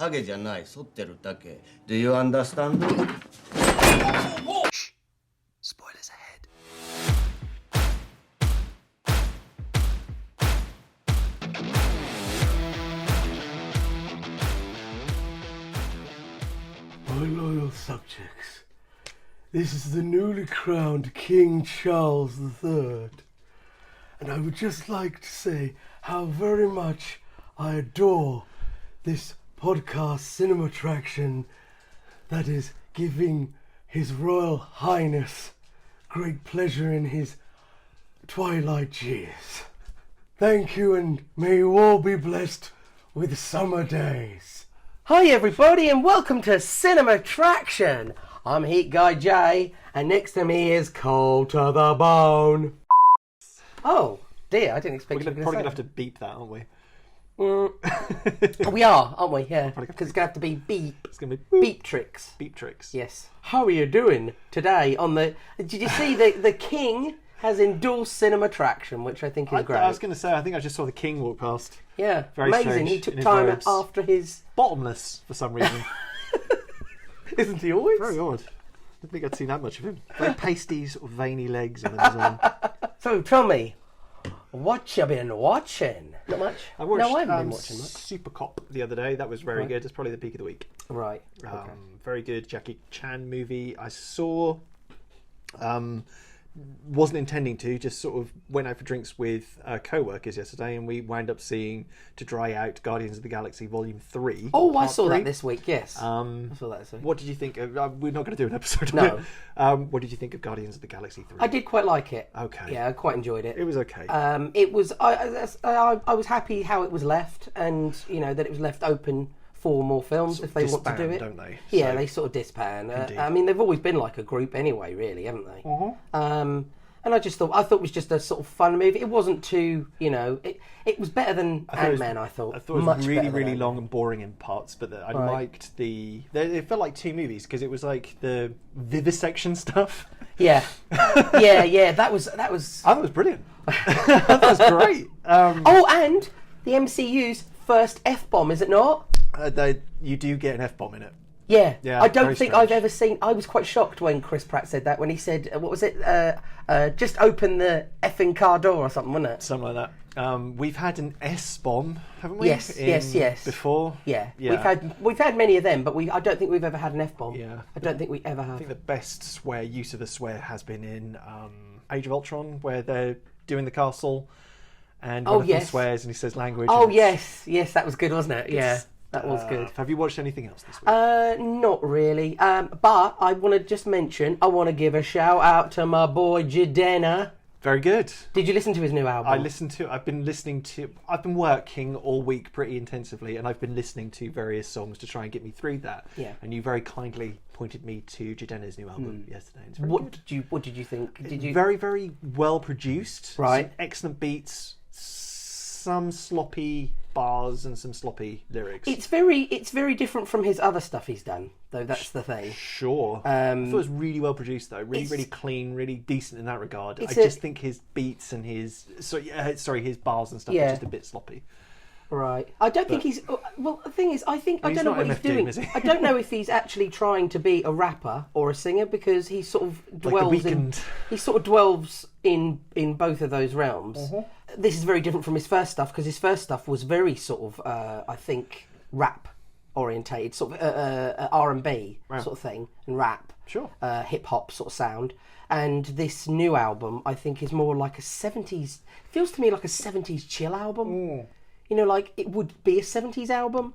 ハゲじゃない、剃ってるだけ。Do you understand? Shh. Spoilers ahead. My loyal subjects, this is the newly crowned King Charles III, and I would just like to say how very much I adore this podcast Cinemattraction that is giving His Royal Highness great pleasure in his twilight years. Thank you, and may you all be blessed with summer days. Hi everybody and welcome to Cinemattraction. I'm Heat Guy Jay and next to me is Cold to the Bone. Oh dear, I didn't expect We're you were probably going going to to have to beep that, aren't we? We are, aren't we? Yeah, because it's going to have to be beep. It's going to be Beep tricks. beep tricks. Yes. How are you doing today on the... Did you see the King has endorsed Cinemattraction, which I think is great. I was going to say, I think I just saw the King walk past. Yeah, Very amazing. strange He took in his time robes. after his... Bottomless, for some reason. Isn't he always? Very odd. I don't think I'd seen that much of him. Very pasty, sort of veiny legs and a design. So tell me, what you been watching? Not much? I watched No, I haven't been watching much. Super Cop the other day. That was very Right. good. It's probably the peak of the week. Right. Okay. Very good Jackie Chan movie. I saw... wasn't intending to, just sort of went out for drinks with co-workers yesterday, and we wound up seeing, to dry out, Guardians of the Galaxy Volume 3. Oh, I Part saw 3. that this week, yes. I saw that this week. What did you think of... we're not going to do an episode on No. it. What did you think of Guardians of the Galaxy 3? I did quite like it. Okay. Yeah, I quite enjoyed it. It was okay. It was... I was happy how it was left, and, you know, that it was left open for more films Sort if of they want to do disband, it. don't they? Yeah, So- they sort of disband. Indeed. I mean, they've always been like a group anyway, really, haven't they? Uh-huh. And I thought it was just a sort of fun movie. It wasn't too, you know, it was better than Ant-Man, I thought. I thought it was Much really, better than really Ant-Man. long and boring in parts, but I Right. liked the... It felt like two movies, because it was like the vivisection stuff. Yeah, yeah. That was. I thought it was brilliant. That was great. Oh, and the MCU's first F-bomb, is it not? You do get an F-bomb in it. Yeah. Yeah, I don't very think strange. I've ever seen... I was quite shocked when Chris Pratt said that, when he said, what was it? Just open the effing car door or something, wasn't it? Something like that. We've had an S-bomb, haven't we? Yes, yes. Before? Yeah. Yeah. We've had many of them, but I don't think we've ever had an F-bomb. Yeah. I don't think we ever have. I think the best use of a swear has been in Age of Ultron, where they're doing the castle, and one of them yes. swears and he says language. Oh, and it's- yes, that was good, wasn't it? Yeah, that was good. Have you watched anything else this week? Not really. But I want to just mention, I want to give a shout out to my boy Jadena. Very good. Did you listen to his new album? I've been working all week pretty intensively, and I've been listening to various songs to try and get me through that. Yeah. And you very kindly pointed me to Jadena's new album yesterday. It's very What good. did you think? Did you? Very, very well produced. Right. Some excellent beats, some sloppy bars and some sloppy lyrics. It's very different from his other stuff he's done, though. That's the thing. Sure. I thought it was really well produced, though. Really, it's- really clean, really decent in that regard. I It's just think his beats and his bars and stuff Yeah. are just a bit sloppy. Right. I don't think he's. Well, the thing is, I He's don't know not what he's MF doing. Doom, is he? I don't know if he's actually trying to be a rapper or a singer, because he sort of The dwells in. Weeknd. He sort of dwells in both of those realms. Uh-huh. This is very different from his first stuff, because his first stuff was very sort of, I think, rap orientated, sort of R&B sort of thing, and rap. Sure. Hip hop sort of sound. And this new album, I think, is more like a 70s. Feels to me like a 70s chill album. You know, like it would be a 70s album.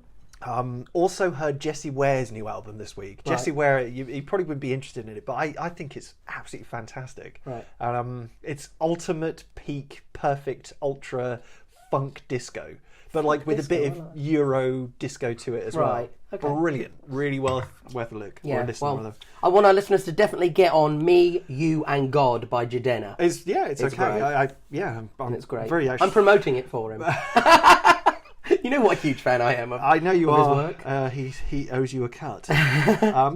Also heard Jessie Ware's new album this week. Right. Jessie Ware, you probably wouldn't be interested in it, but I think it's absolutely fantastic. Right. It's ultimate, peak, perfect, ultra funk disco, but like with a bit disco, of Euro disco to it as Right, well. okay. Brilliant. Really worth a look. Or a listen, well, rather. I want our listeners to definitely get on Me, You and God by Jadena. It's It's okay. great. I'm It's great. very actually. I'm promoting it for him. You know what a huge fan I am of. I know you of are. His work. He owes you a cut.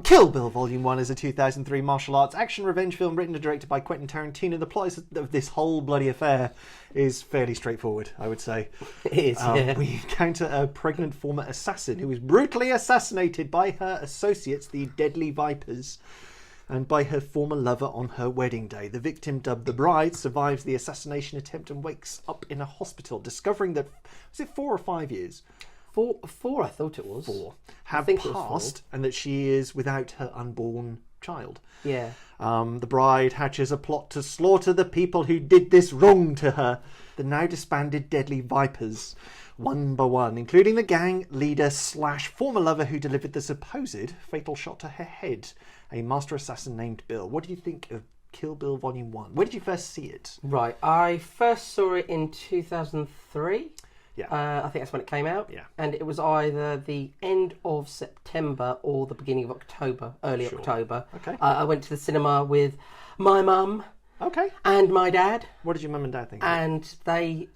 Kill Bill Volume 1 is a 2003 martial arts action revenge film written and directed by Quentin Tarantino. The plot of this whole bloody affair is fairly straightforward, I would say. It is, yeah. We encounter a pregnant former assassin who is brutally assassinated by her associates, the Deadly Vipers, and by her former lover on her wedding day. The victim, dubbed the bride, survives the assassination attempt and wakes up in a hospital, discovering that, was it 4 or 5 years? Four, I thought it was. 4 have think it was 4. passed, and that she is without her unborn child. Yeah. The bride hatches a plot to slaughter the people who did this wrong to her, the now disbanded Deadly Vipers, one by one, including the gang leader / former lover who delivered the supposed fatal shot to her head, a master assassin named Bill. What do you think of Kill Bill Volume 1? Where did you first see it? Right, I first saw it in 2003. Yeah. I think that's when it came out. Yeah. And it was either the end of September or the beginning of October, early October. Okay. I went to the cinema with my mum Okay. and my dad, What did your mum and dad think? and they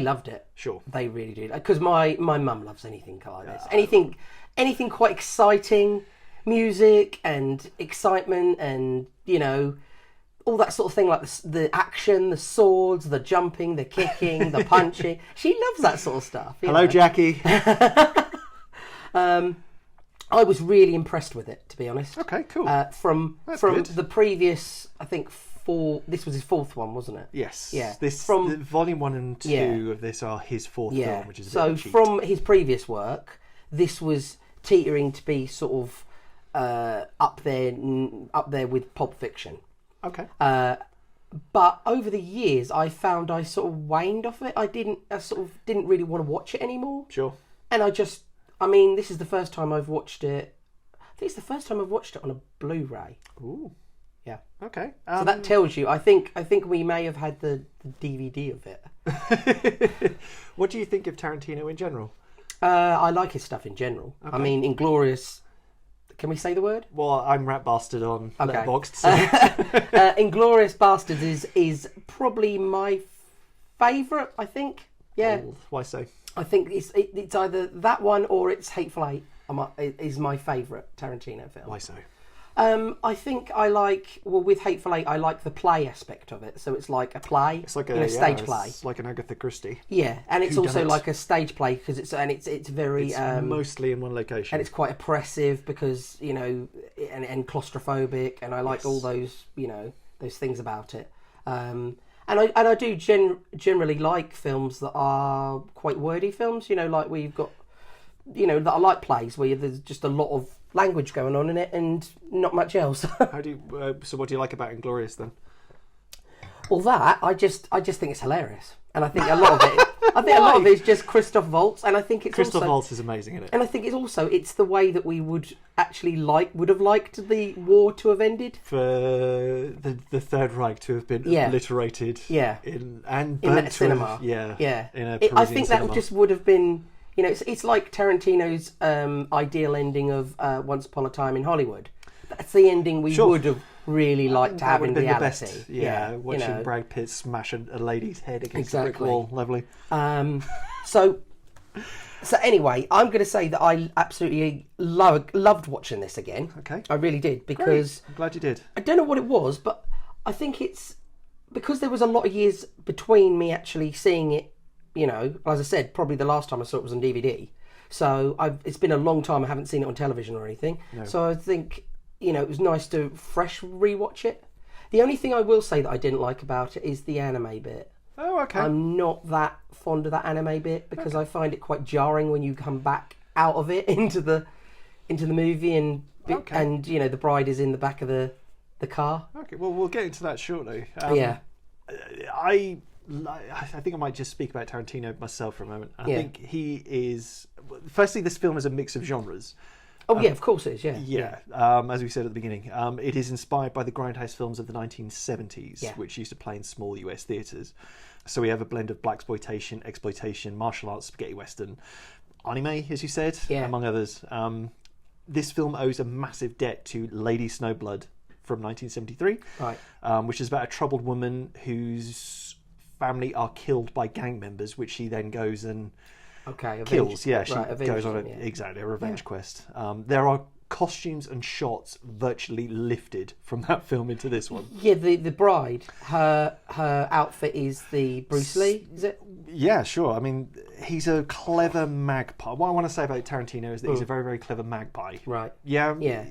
loved it. Sure. They really did, because my mum loves anything like this. Anything quite exciting, music and excitement, and all that sort of thing, like the action, the swords, the jumping, the kicking, the punching. She loves that sort of stuff. Hello, Jackie. I was really impressed with it, to be honest. Okay, cool. From good. the previous, I think this was his 4th one, wasn't it? Yes. Yeah. The Volume 1 and 2 of this are his 4th Yeah. film, which is a bit So of a cheat. from his previous work, this was teetering to be sort of up there with Pulp Fiction. Okay. But over the years, I found I sort of waned off it. I sort of didn't really want to watch it anymore. Sure. And this is the first time I've watched it. I think it's the first time I've watched it on a Blu-ray. Ooh. Yeah. Okay. So that tells you. I think we may have had the DVD of it. What do you think of Tarantino in general? I like his stuff in general. Okay. I mean, Inglourious. Can we say the word? Well, I'm Rat Bastard on Okay. Letterboxd. So. Inglourious Bastards is probably my favourite, I think. Yeah. Oh, why so? I think it's either that one or it's Hateful Eight is my favourite Tarantino film. Why so? I think I like, with Hateful Eight, I like the play aspect of it. So it's like a play, It's like a stage play. It's like an Agatha Christie. Yeah, and it's also Whodunit. like a stage play because it's very It's mostly in one location. and it's quite oppressive because and claustrophobic, and I like all those those things about it. And I do generally like films that are quite wordy films. Like where you've got that I like plays where there's just a lot of language going on in it and not much else. How do you, so what do you like about Inglourious then? Well, that I just think it's hilarious, and I think a lot of it. I think a lot of it is just Christoph Waltz, and I think it's Christoph also, Waltz is amazing in it. and I think it's the way that we would actually would have liked the war to have ended. For the Third Reich to have been obliterated, in In burnt that cinema, in a I Parisian think cinema. that just would have been, it's like Tarantino's ideal ending of Once Upon a Time in Hollywood. That's the ending we would have really liked to That have would in have been reality. the best. Yeah, watching Brad Pitt smash a lady's head against a brick Exactly. wall, lovely. So anyway, I'm going to say that I absolutely loved watching this again. Okay. I really did, because I'm glad you did. I don't know what it was, but I think it's because there was a lot of years between me actually seeing it. As I said, probably the last time I saw it was on DVD. So it's been a long time I haven't seen it on television or anything. No. So I think it was nice to fresh rewatch it. The only thing I will say that I didn't like about it is the anime bit. Oh, okay. I'm not that fond of that anime bit because I find it quite jarring when you come back out of it into the movie and the bride is in the back of the car. Okay, well, we'll get into that shortly. Yeah. I think I might just speak about Tarantino myself for a moment. I think he is... Firstly, this film is a mix of genres. Oh, yeah, of course it is, yeah. Yeah, as we said at the beginning. It is inspired by the Grindhouse films of the 1970s, which used to play in small US theatres. So we have a blend of blaxploitation, exploitation, martial arts, spaghetti western, anime, as you said, among others. This film owes a massive debt to Lady Snowblood from 1973, which is about a troubled woman whose family are killed by gang members, which she then goes and Okay, kills. Yeah, she right, goes on yeah. exactly a revenge quest. There are costumes and shots virtually lifted from that film into this one. Yeah, the bride, her outfit is the Bruce Lee, is it? Yeah, sure. I mean, he's a clever magpie. What I want to say about Tarantino is that he's a very, very clever magpie. Right. Yeah. Yeah.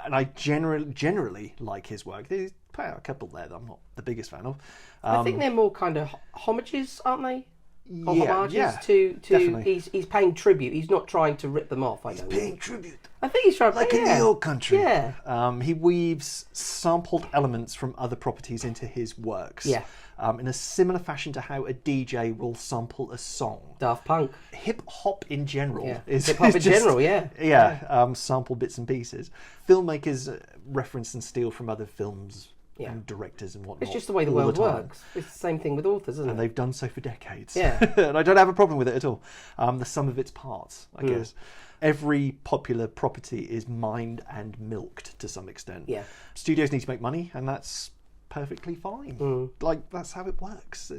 And I generally like his work. There's a couple there that I'm not the biggest fan of. I think they're more kind of homages, aren't they? Or Yeah, homages yeah, to definitely. he's paying tribute. He's not trying to rip them off. I know. Paying tribute. I think he's trying Like in the old country. Yeah. He weaves sampled elements from other properties into his works. Yeah. In a similar fashion to how a DJ will sample a song. Daft Punk. Hip hop in general Yeah. is Hip hop in just- general, yeah. Yeah, sample bits and pieces. Filmmakers reference and steal from other films Yeah. and directors and whatnot. It's just the way the all world time. works. It's the same thing with authors, isn't And it? they've done so for decades. Yeah. And I don't have a problem with it at all. The sum of its parts, I guess. Every popular property is mined and milked to some extent. Yeah. Studios need to make money, and that's perfectly fine. Like, that's how it works.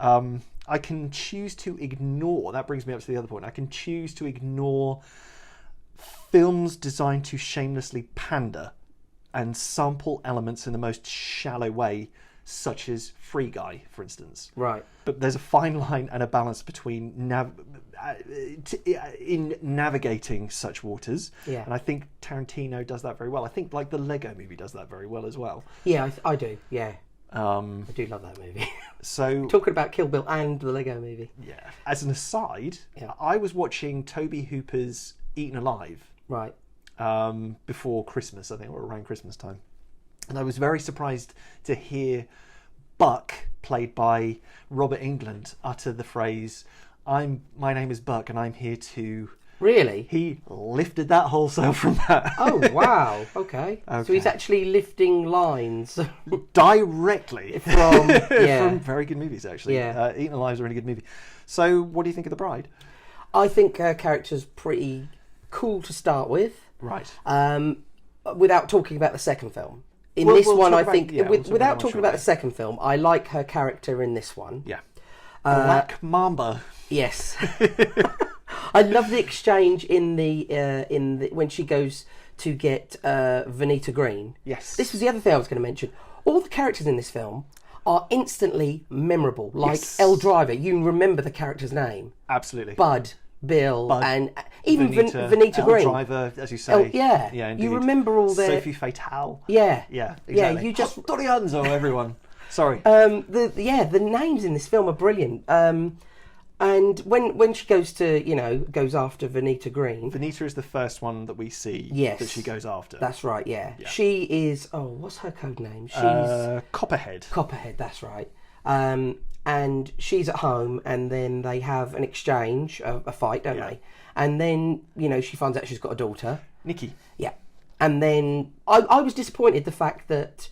I can choose to ignore, that brings me up to the other point, I can choose to ignore films designed to shamelessly pander and sample elements in the most shallow way, such as Free Guy, for instance. Right. But there's a fine line and a balance between in navigating such waters. Yeah. And I think Tarantino does that very well. I think like the Lego Movie does that very well as well. Yeah, I do. Yeah. I do love that movie. So Talking about Kill Bill and the Lego Movie. yeah. As an aside, Yeah. I was watching Toby Hooper's Eaten Alive Right. before Christmas, I think, or around Christmas time. And I was very surprised to hear Buck, played by Robert Englund, utter the phrase, my name is Buck and I'm here to... Really? He lifted that wholesale from that. Oh, wow. Okay. So he's actually lifting lines Directly from... Yeah. from very good movies, actually. Yeah. Eaten Alive is a really good movie. So what do you think of The Bride? I think her character's pretty cool to start with. Right. Without talking about the second film. In We'll this talk one, I about- think, yeah, we'll talk without about talking that about the second film, I like her character in this one. Yeah. Black Mamba. Yes. I love the exchange in the when she goes to get Vernita Green. Yes. This was the other thing I was going to mention. All the characters in this film are instantly memorable. Like Yes. Elle Driver, you remember the character's name. Absolutely. Bud, Bill, Bud, and even Vernita, Vernita Elle Green. Driver, as you say. Elle- yeah. Yeah, indeed. You remember all their... Sophie Fatale. Yeah. Yeah, exactly. Yeah, you just... Torianzo, everyone. Sorry. The names in this film are brilliant. And when she goes after Vernita Green. Vernita is the first one that we see Yes. that she goes after. That's right, yeah. She is, what's her code name? She's Copperhead. Copperhead, that's right. And she's at home, and then they have an exchange, a fight, don't they? And then, she finds out she's got a daughter. Nikki. Yeah. And then I was disappointed the fact that,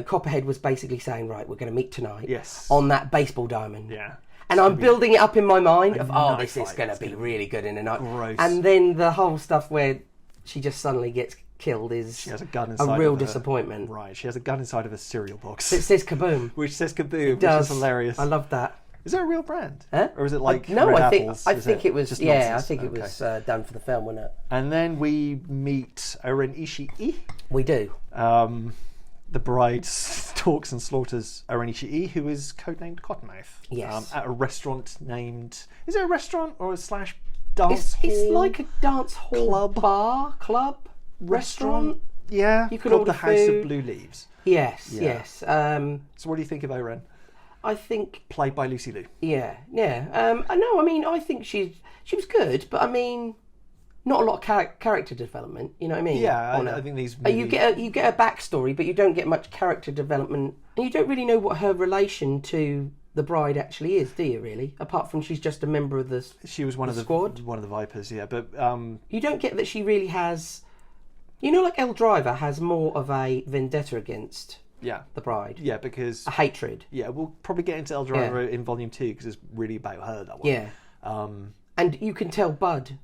Copperhead was basically saying, right, we're going to meet tonight. Yes. On that baseball diamond. Yeah. And I'm building it up in my mind of, knife this is fight. going to It's be gonna really good in a night. gross. And then the whole stuff where she just suddenly gets killed is She has a gun inside a real of her- disappointment. Right. She has a gun inside of a cereal box. It says kaboom. which says kaboom, which Does. is hilarious. I love that. Is that a real brand? Huh? Or is it like No, Red I think Apples? I Is think it was just yeah, I nonsense? think it Okay. was done for the film, wasn't it? And then we meet Oren Ishii. We do. The bride stalks and slaughters Oren Ishii, who is codenamed Cottonmouth. Yes. At a restaurant named... Is it a restaurant or a slash dance It's hall? like a dance hall, club, restaurant. Yeah, You can called order the House food. of Blue Leaves. Yes, Yeah. yes. So what do you think of Oren? I think Played by Lucy Liu. yeah. I think she was good, but I mean, not a lot of character development. You know what I mean? Yeah, on her. I think these... You get a backstory, but you don't get much character development, and you don't really know what her relation to the bride actually is, do you? Really, apart from she's just a member of the She was one of the squad. One of the Vipers, yeah. But You don't get that she really has. Like Elle Driver has more of a vendetta against yeah, the bride, yeah, because a hatred. yeah, we'll probably get into El Driver in Volume 2 because it's really about her, that one. Yeah, and you can tell Bud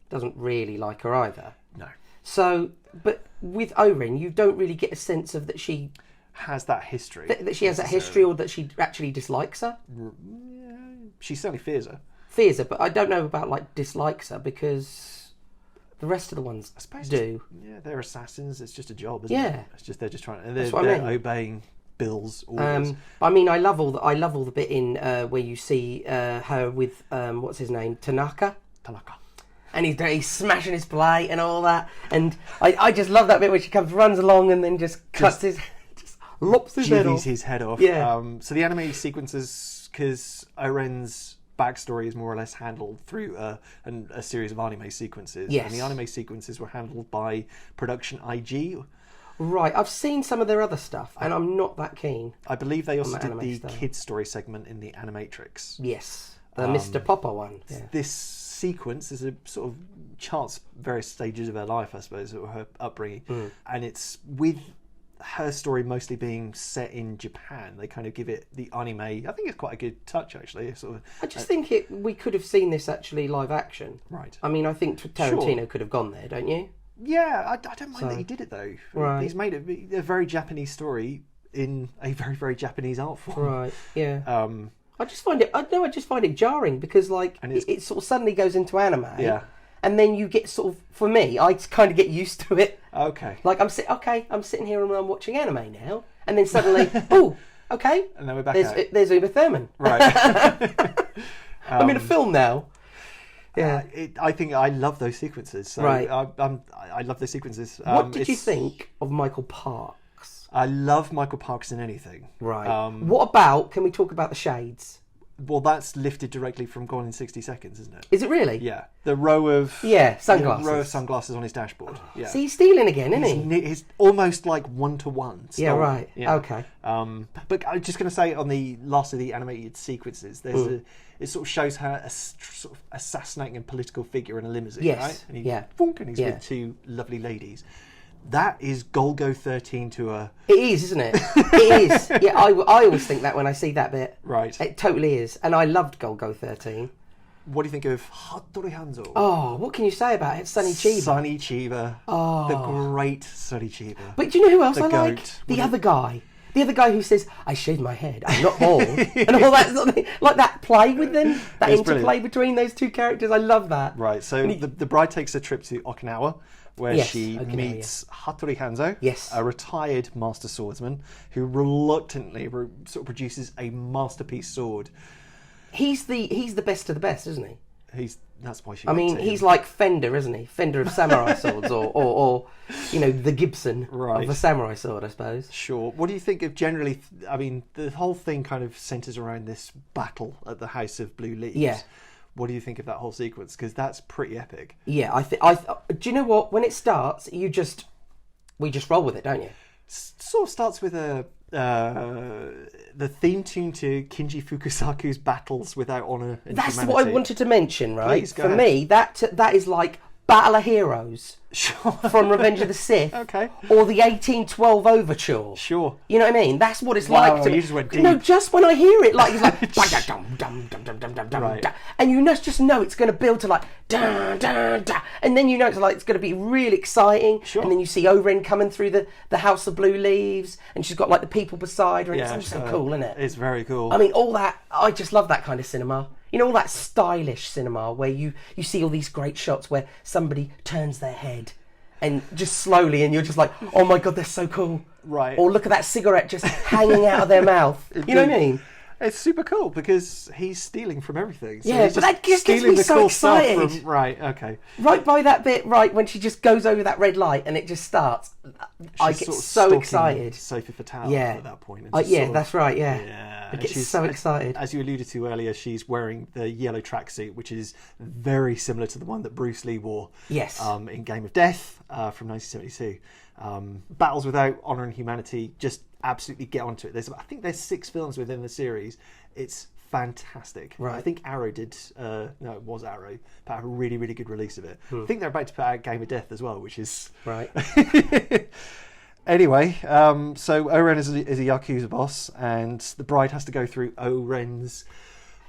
doesn't really like her either. No. So, but with Oren, you don't really get a sense of that she Has that history. that she has that history, or that she actually dislikes her. She certainly fears her. fears her, but I don't know about like dislikes her because the rest of the ones I suppose do. Yeah, they're assassins. It's just a job, isn't Yeah. it? It's just they're just trying. That's They're what I mean. obeying Bill's orders. I mean, I love all the bit in where you see her with what's his name, Tanaka. And he's smashing his plate and all that. And I just love that bit where she runs along and then just cuts his, just lops his head off. His head off. Yeah. So the anime sequences, because Oren's backstory is more or less handled through a series of anime sequences. Yes. And the anime sequences were handled by Production IG. Right, I've seen some of their other stuff, and I'm not that keen. I believe they also the did anime the stuff. kids story segment in the Animatrix. Yes, the Mr. Popper one. Yeah. This sequence is a sort of charts various stages of her life, I suppose, or her upbringing, and it's with her story mostly being set in Japan. They kind of give it the anime. I think it's quite a good touch, actually. Sort of. I just think we could have seen this actually live action. Right. I mean, I think Tarantino could have gone there, don't you? Yeah, I don't mind that he did it though. Right. He's made it a very Japanese story in a very, very Japanese art form. Right. Yeah. I just find it jarring because like it sort of suddenly goes into anime. Yeah. And then you get sort of, for me, I kind of get used to it. Okay. Like I'm sitting here and I'm watching anime now, and then suddenly, oh, okay. And then we're back there's Uma Thurman. Right. I'm in a film now. Yeah. I think I love those sequences. So Right. I love those sequences. What did you think of Michael Parks? I love Michael Parks in anything. Right. What about, can we talk about the shades? Well, that's lifted directly from Gone in 60 Seconds, isn't it? Is it really? Yeah. The row of sunglasses. on his dashboard. Yeah. See, he's stealing again, isn't he? He's almost like one-to-one. Yeah, right. Yeah. Okay. But I'm just going to say on the last of the animated sequences, there's it sort of shows her as sort of assassinating a political figure in a limousine, Yes. right? And he's Yeah. with two lovely ladies. That is Golgo 13 to a... It is, isn't it? It is. Yeah, I always think that when I see that bit. Right. It totally is. And I loved Golgo 13. What do you think of Hattori Hanzo? Oh, what can you say about it? Sunny Chiba. Sunny Chiba. Oh. The great Sunny Chiba. But do you know who else The I like? goat. The other guy. The other guy who says, I shaved my head, I'm not bald. And all that sort of thing. Like that play with them. That It's interplay brilliant. between those two characters. I love that. Right, so the bride takes a trip to Okinawa, where Yes, she Okinawa, meets Hattori Hanzo, Yes. a retired master swordsman who reluctantly sort of produces a masterpiece sword. He's the best of the best, isn't he? That's why she. I mean, he's like Fender, isn't he? Fender of samurai swords, or you know, the Gibson Right. of a samurai sword, I suppose. Sure. What do you think of generally? I mean, the whole thing kind of centers around this battle at the House of Blue Leaves. Yeah. What do you think of that whole sequence? Because that's pretty epic. Yeah, do you know what? When it starts, we just roll with it, don't you? Sort of starts with the theme tune to Kinji Fukusaku's Battles Without Honor and That's Humanity. what I wanted to mention, right? Please, go For ahead. me, that is like Battle of Heroes Sure. from Revenge of the Sith. Okay. Or the 1812 Overture. Sure. You know what I mean? That's what it's Wow, like to me. you just went No, deep. just when I hear it, like it's like dum dum dum dum dum dum dum, Right. and you just know it's going to build to like da da da, and then you know it's like it's going to be really exciting. Sure. And then you see Oren coming through the House of Blue Leaves, and she's got like the people beside her, and it's all so cool, isn't it? It's very cool. I mean, all that, I just love that kind of cinema. You know, all that stylish cinema where you see all these great shots where somebody turns their head and just slowly, and you're just like, oh my God, they're so cool. Right. Or look at that cigarette just hanging out of their mouth. You know what I mean? It's super cool because he's stealing from everything. So Yeah, he's but just that just gets stealing me the so cool stuff excited. Right, okay. Right by that bit, right, when she just goes over that red light and it just starts, I She's get sort of so stalking excited. Sophie Fatale Yeah. at that point. and just Yeah, sort of- that's right, yeah. Yeah. I and get she's- so excited. As you alluded to earlier, she's wearing the yellow tracksuit, which is very similar to the one that Bruce Lee wore Yes. in Game of Death from 1972. Battles Without Honor and Humanity, just absolutely get onto it. I think there's 6 films within the series. It's fantastic. Right. I think Arrow did, no, it was Arrow, put out a really, really good release of it. I think they're about to put out Game of Death as well, which is... Right. Anyway, so Oren is a Yakuza boss, and the bride has to go through Oren's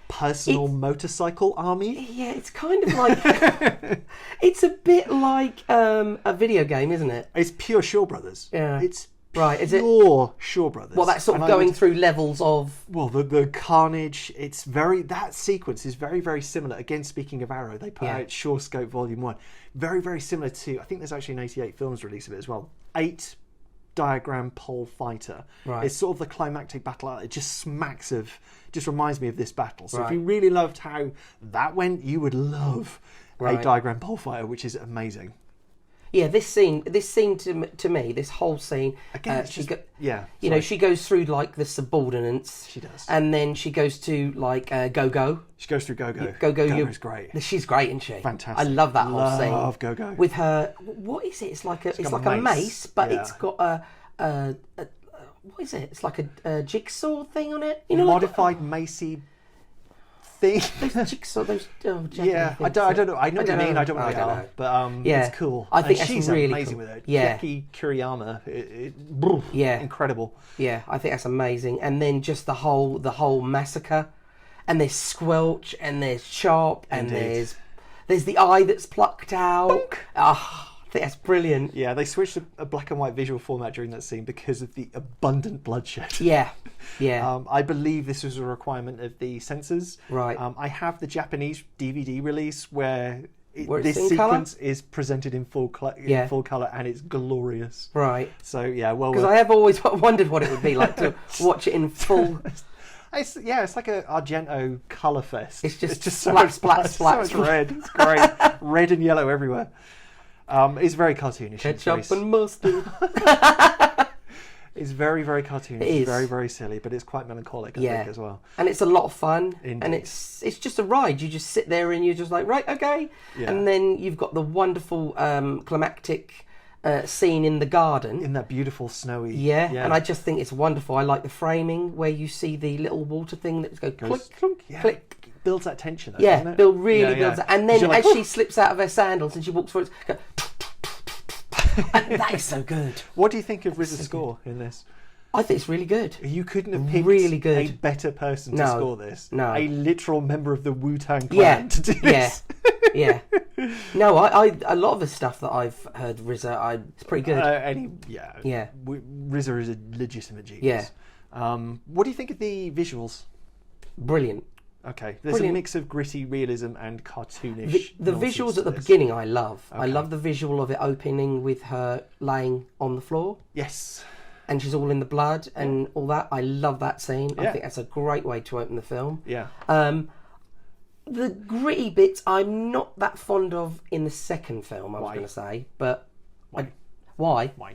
personal motorcycle army. Yeah, it's kind of like, it's a bit like a video game, isn't it? It's pure Shaw Brothers. Yeah. It's Right, is it? Pure Shaw Brothers. Well, that's sort of And I going would- through levels of... Well, the carnage, that sequence is very, very similar. Again, speaking of Arrow, they put out Shaw Scope Volume 1. Very, very similar to, I think there's actually an 88 Films release of it as well. 8 diagram pole fighter. Right. It's sort of the climactic battle. It just smacks of, just reminds me of this battle. So Right. if you really loved how that went, you would love Right. a diagram pole fighter, which is amazing. Yeah, this scene to me, this whole scene, Again, it's just, you know, she goes through like the subordinates. She does. And then she goes to like Go-Go. She goes through Go-Go. Go-Go, Go-Go's great. She's great, isn't she? Fantastic. I love that whole scene. Love Go-Go. With her, what is it? It's like a got a mace, but yeah. it's got a what is it? It's like a jigsaw thing on it. You know, Modified Macy thing. those jigsaw, those Yeah, I don't know. I know what you mean. I don't know what they are, but Yeah. it's cool. I think and that's she's really amazing cool. with it. Yeah. Jackie Kuriyama, Yeah. incredible. Yeah, I think that's amazing. And then just the whole massacre, and there's Squelch, and there's Chop, and Indeed. there's the eye that's plucked out. Oh, I think that's brilliant. Yeah, they switched a black and white visual format during that scene because of the abundant bloodshed. Yeah, yeah. I believe this was a requirement of the censors. Right. I have the Japanese DVD release where Where it's this in sequence is presented in full colour, and it's glorious. Right. So yeah, well, Because I have always wondered what it would be like to watch it in full. it's like a Argento colour fest. It's just so splat, much splat, blood, splat, so much red. It's great, red and yellow everywhere. It's very cartoonish. Ketchup and mustard. It's very, very cartoonish. It is. Very, very silly, but it's quite melancholic, I think, as well. And it's a lot of fun. Indeed. And it's just a ride. You just sit there and you're just like, right, okay. Yeah. And then you've got the wonderful climactic scene in the garden. In that beautiful snowy... Yeah, and I just think it's wonderful. I like the framing where you see the little water thing that goes click, clunk, yeah. click. Builds that tension, though, Yeah, doesn't it? Bill really builds it. And then You're like, as she slips out of her sandals and she walks forward, go, that is so good. What do you think of Riz's score in this? I think it's really good. You couldn't have picked Really good. a better person to score this. No. A literal member of the Wu-Tang Yeah, Clan to do this. yeah. No, I a lot of the stuff that I've heard RZA, it's pretty good. Yeah. RZA is a legitimate genius. Yeah. What do you think of the visuals? Brilliant. Okay, there's Brilliant. a mix of gritty realism and cartoonish. The nonsense visuals to at the this. beginning I love. I Okay. love the visual of it opening with her laying on the floor. Yes. And she's all in the blood and all that. I love that scene. I Yeah. think that's a great way to open the film. Yeah. The gritty bits I'm not that fond of in the second film, I was Why? going to say. But Why? why? Why?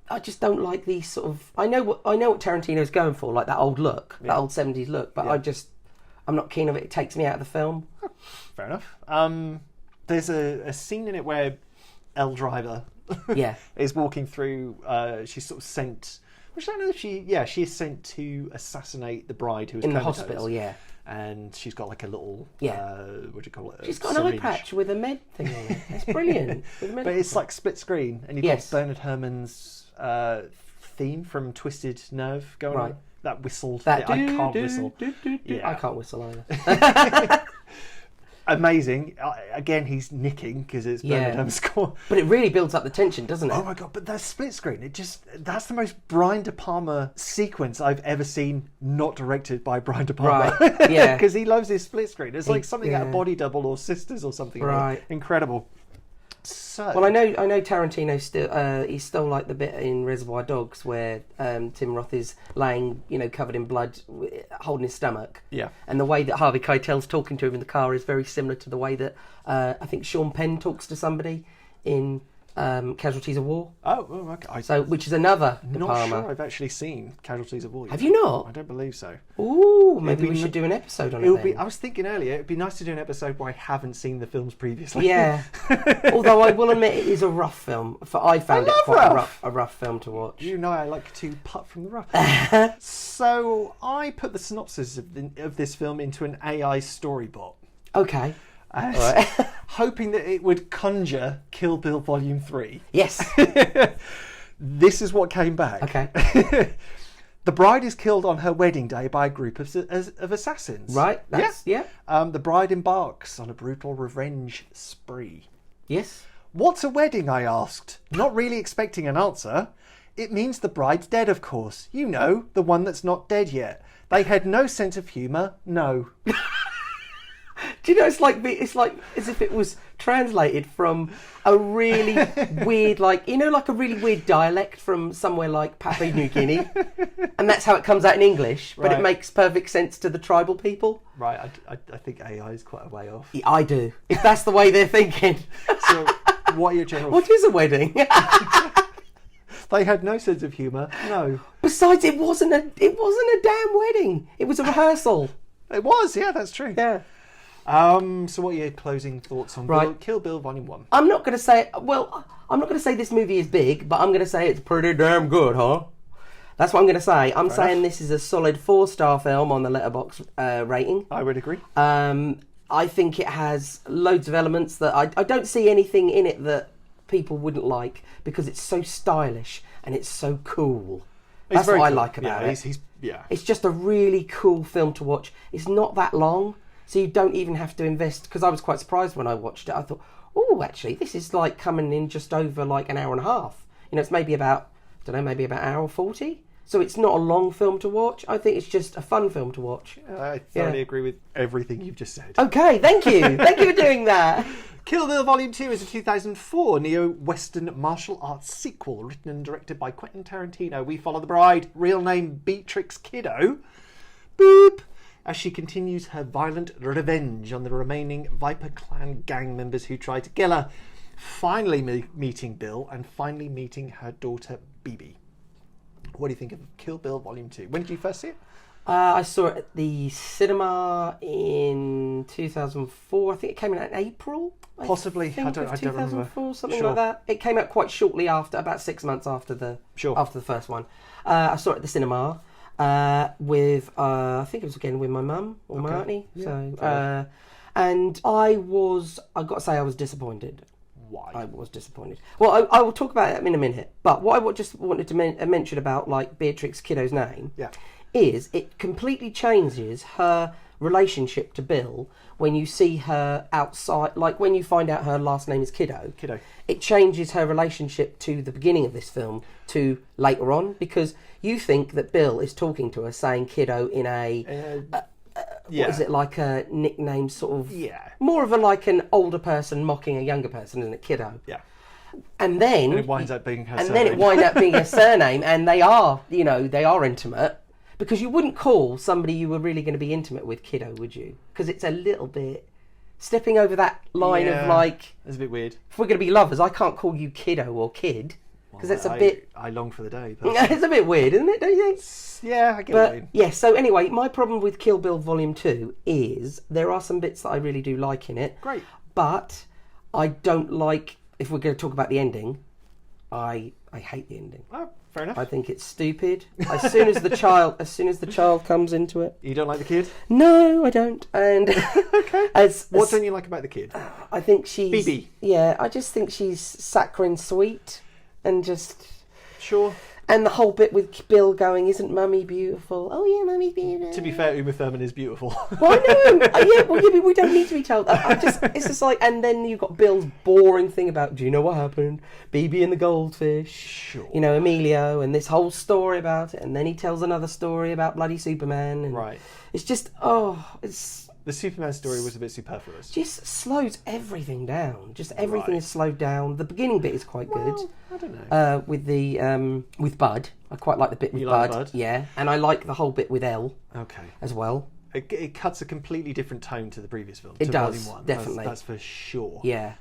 I just don't like these sort of... I know what Tarantino's going for, like that old look, that old 70s look. But I'm not keen on it. It takes me out of the film. Fair enough. There's a scene in it where Elle Driver Yeah. is walking through. She's sort of sent. Which I don't know if she is sent to assassinate the bride who was In the comatose. hospital, yeah. And she's got like a little what do you call it? She's got an eye patch with a med thing on it. It's brilliant. With a But medical it's like split screen, and you've Yes. got Bernard Herrmann's theme from Twisted Nerve going Right. on. That whistled. That I can't whistle. Yeah. I can't whistle either. Amazing. Again, he's nicking because it's Bernard Yeah. Herrmann's score. But it really builds up the tension, doesn't it? Oh my god! But that split screen, that's the most Brian De Palma sequence I've ever seen, not directed by Brian De Palma. Right, yeah. Because he loves his split screen. It's like something out of yeah. Body Double or Sisters or something. Right. Incredible. So. Well, I know Tarantino still he stole like the bit in Reservoir Dogs where Tim Roth is laying, covered in blood, holding his stomach. Yeah. And the way that Harvey Keitel's talking to him in the car is very similar to the way that I think Sean Penn talks to somebody in Casualties of War. Oh, okay. Which is another De Not Palma. sure I've actually seen Casualties of War yet. Have you not? I don't believe so. Ooh, maybe It'd we be should do an episode on It would it. be. Then. I was thinking earlier, it'd be nice to do an episode where I haven't seen the films previously. Yeah. Although I will admit it is a rough film. I found it love quite rough. a rough film to watch. You know I like to putt from the rough. So I put the synopsis of this film into an AI storybot. Okay. Right. Hoping that it would conjure Kill Bill Volume 3. Yes. This is what came back. Okay. The bride is killed on her wedding day by a group of assassins. Right. Yeah. The bride embarks on a brutal revenge spree. Yes. What's a wedding, I asked, not really expecting an answer. It means the bride's dead, of course. You know, the one that's not dead yet. They had no sense of humour, no. Do you know, it's like as if it was translated from a really weird, like, you know, like a really weird dialect from somewhere like Papua New Guinea. And that's how it comes out in English, but Right. it makes perfect sense to the tribal people. Right, I think AI is quite a way off. Yeah, I do. If that's the way they're thinking. So, what are your general... What is a wedding? They had no sense of humour, no. Besides, it wasn't a damn wedding. It was a rehearsal. It was, yeah, that's true. Yeah. So what are your closing thoughts on Right. Kill Bill Volume 1? I'm not going to say this movie is big, but I'm going to say it's pretty damn good, huh? That's what I'm going to say. I'm saying this is a solid 4-star film on the Letterboxd rating. I would agree. I think it has loads of elements that I don't see anything in it that people wouldn't like, because it's so stylish and it's so cool. It's That's very what I cool. like about it. Yeah. It's just a really cool film to watch. It's not that long, so you don't even have to invest, because I was quite surprised when I watched it. I thought, oh, actually, this is like coming in just over like an hour and a half. You know, it's maybe about, I don't know, maybe about an hour 40. So it's not a long film to watch. I think it's just a fun film to watch. I thoroughly agree with everything you've just said. Okay, thank you. Thank you for doing that. Kill Bill Volume 2 is a 2004 neo-Western martial arts sequel written and directed by Quentin Tarantino. We follow the bride, real name Beatrix Kiddo, boop, as she continues her violent revenge on the remaining Viper Clan gang members who try to kill her. Finally meeting Bill and finally meeting her daughter Bibi. What do you think of Kill Bill Volume 2? When did you first see it? I saw it at the cinema in 2004. I think it came out in April. Possibly. I don't remember. 2004, something Sure. like that. It came out quite shortly after, about 6 months after the first one. I saw it at the cinema with I think it was again with my mum or my auntie. Yeah. So and I got to say I was disappointed. Why? I was disappointed. Well, I will talk about it in a minute. But what I just wanted to mention about like Beatrix Kiddo's name, is it completely changes her relationship to Bill when you see her outside. Like when you find out her last name is Kiddo. It changes her relationship to the beginning of this film to later on, because you think that Bill is talking to her saying Kiddo in a. What is it, like a nickname sort of? Yeah. More of a like an older person mocking a younger person, isn't it? Kiddo. Yeah. And then it winds up being her surname. And then it winds up being a surname, and they are intimate, because you wouldn't call somebody you were really going to be intimate with Kiddo, would you? Because it's a little bit stepping over that line of like. It's a bit weird. If we're going to be lovers, I can't call you Kiddo or Kid. Because that's a bit... I long for the day. It's a bit weird, isn't it? Don't you think? Yeah, I get what you mean. Yeah, so anyway, my problem with Kill Bill Volume 2 is there are some bits that I really do like in it. Great. But I don't like... If we're going to talk about the ending, I hate the ending. Oh, fair enough. I think it's stupid. As soon as the child comes into it. You don't like the kid? No, I don't. And okay. What don't you like about the kid? I think she's... Bibi. Yeah, I just think she's saccharine sweet. And just... Sure. And the whole bit with Bill going, isn't Mummy beautiful? Oh, yeah, Mummy's beautiful. To be fair, Uma Thurman is beautiful. Well, I know. We don't need to be told that. It's just like... And then you've got Bill's boring thing about, do you know what happened? Bibi and the goldfish. Sure. You know, Emilio, and this whole story about it. And then he tells another story about bloody Superman. And right. It's just... The Superman story was a bit superfluous. Just slows everything down. Just everything is slowed down. The beginning bit is quite good. I don't know. With Bud. I quite like the bit with You Bud. like Bud? Yeah. And I like the whole bit with Elle. Okay. As well. It cuts a completely different tone to the previous film. It to does, Volume 1. definitely. That's for sure. Yeah.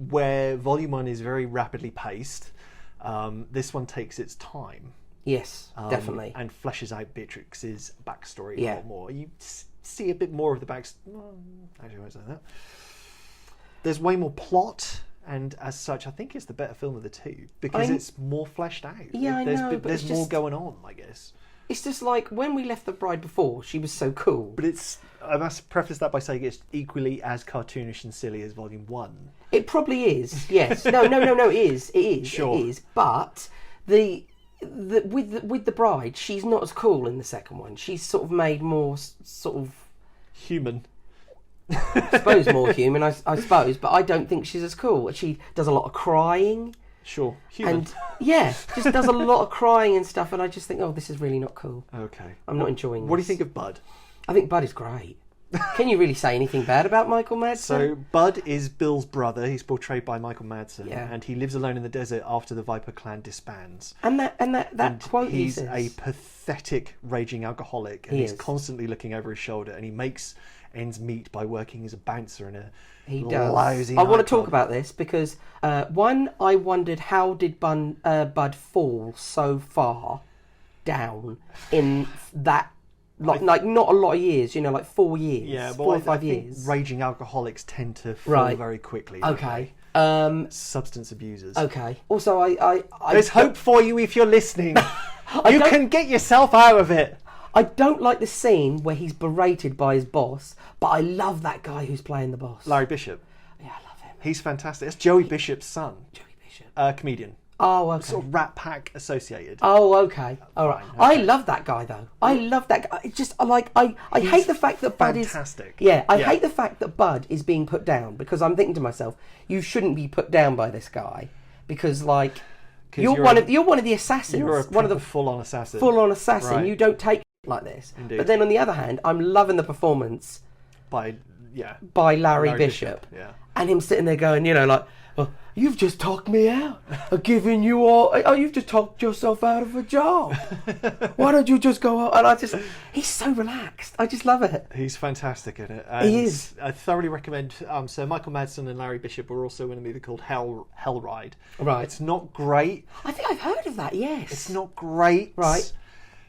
Where Volume 1 is very rapidly paced, this one takes its time. Yes, definitely. And fleshes out Beatrix's backstory Yeah. a lot more. You see a bit more of the backstory. Actually, I won't say that. There's way more plot, and as such, I think it's the better film of the two, because it's more fleshed out. Yeah, I know, but there's it's more just... going on, I guess. It's just like, when we left the bride before, she was so cool. But I must preface that by saying it's equally as cartoonish and silly as Volume 1. It probably is, yes. No, it is. It is. Sure. It is. But with the bride, she's not as cool in the second one. She's sort of made more sort of... Human. I suppose more human, I suppose, but I don't think she's as cool. She does a lot of crying. Sure. Human. And just does a lot of crying and stuff, and I just think, oh, this is really not cool. Okay. I'm not enjoying this. What do you think of Bud? I think Bud is great. Can you really say anything bad about Michael Madsen? So Bud is Bill's brother. He's portrayed by Michael Madsen, Yeah. and he lives alone in the desert after the Viper clan disbands. And that quote he He's says, a pathetic raging alcoholic, and He he's is. constantly looking over his shoulder, and he makes ends meet by working as a bouncer in a he does. lousy I want to nightclub. talk about this because one, I wondered how did Bud fall so far down in that. Like not a lot of years, like 4 years, Yeah, well, 4 or 5 I think years. raging alcoholics tend to fall Right. very quickly. don't Okay. they? Substance abusers. Okay. Also, I There's hope for you if you're listening. You don't- can get yourself out of it. I don't like the scene where he's berated by his boss, but I love that guy who's playing the boss. Larry Bishop. Yeah, I love him. He's fantastic. That's Joey Bishop's son. Joey Bishop. Comedian. Oh, okay. Sort of Rat Pack associated. Oh, okay. All right. Fine, I okay. love that guy though. I love that guy. It's just I hate the fact that Bud is fantastic. I Yeah. hate the fact that Bud is being put down because I'm thinking to myself, you shouldn't be put down by this guy because you're one of the assassins. You're a one of the full-on assassin. full-on assassin. Right. You don't take like this. Indeed. But then on the other hand, I'm loving the performance by Larry Larry Bishop. Yeah. And him sitting there going, oh, you've just talked me out. I've given you all. Oh, you've just talked yourself out of a job. Why don't you just go out? And he's so relaxed. I just love it. He's fantastic in it. He And is. I thoroughly recommend. So Michael Madsen and Larry Bishop were also in a movie called Hell Ride. Right. It's not great. I think I've heard of that. Yes. It's not great. Right.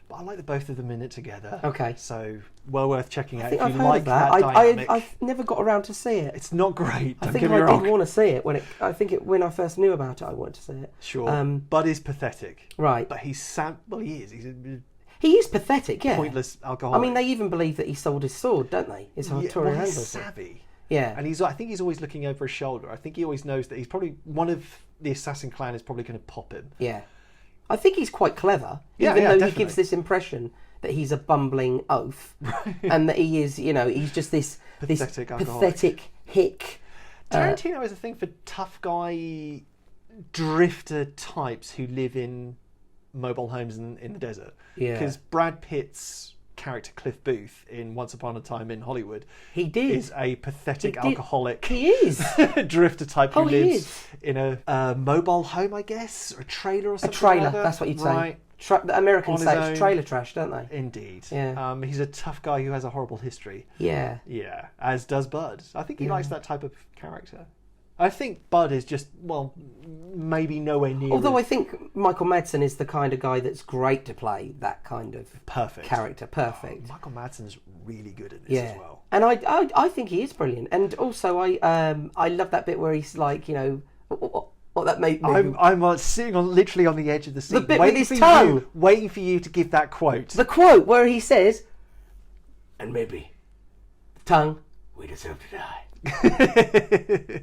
But I like the both of them in it together. Okay. So well worth checking out I think if I've you heard like of that. dynamic. I've never got around to see it. It's not great. I Don't think get I me wrong. did want to see it when I first knew about it. I wanted to see it. Sure. Bud is pathetic. Right. But he's sad. Well, he is. He's a He is pathetic. Yeah. pointless alcoholic. I mean, they even believe that he sold his sword, don't they? His Arturian well, he's sword. savvy. Yeah. And I think he's always looking over his shoulder. I think he always knows that he's probably one of the assassin clan is probably going to pop him. Yeah. I think he's quite clever, Yeah, even yeah, though he definitely. gives this impression that he's a bumbling oaf, and that he is, he's just this Pathetic alcoholic. pathetic hick. Tarantino has a thing for tough guy drifter types who live in mobile homes in the desert. Yeah. Because Brad Pitt's character Cliff Booth in Once Upon a Time in Hollywood He did. is a pathetic He did. alcoholic He is. drifter type who Oh, he lives is. in a mobile home, I guess, or a trailer or A something. trailer. like that. That's what you'd Right. say. The Americans On say his it's own. trailer trash, don't they? Indeed. Yeah. He's a tough guy who has a horrible history. Yeah. Yeah, as does Bud. I think he likes that type of character. I think Bud is just, maybe nowhere near. Although I think Michael Madsen is the kind of guy that's great to play that kind of perfect character. Perfect. Michael Madsen's really good at this Yeah. as well. And I think he is brilliant. And also I love that bit where he's like, what that made me. I'm sitting literally on the edge of the seat, The bit with waiting his for tongue. waiting for you to give that quote. The quote where he says, and maybe, tongue, we deserve to die.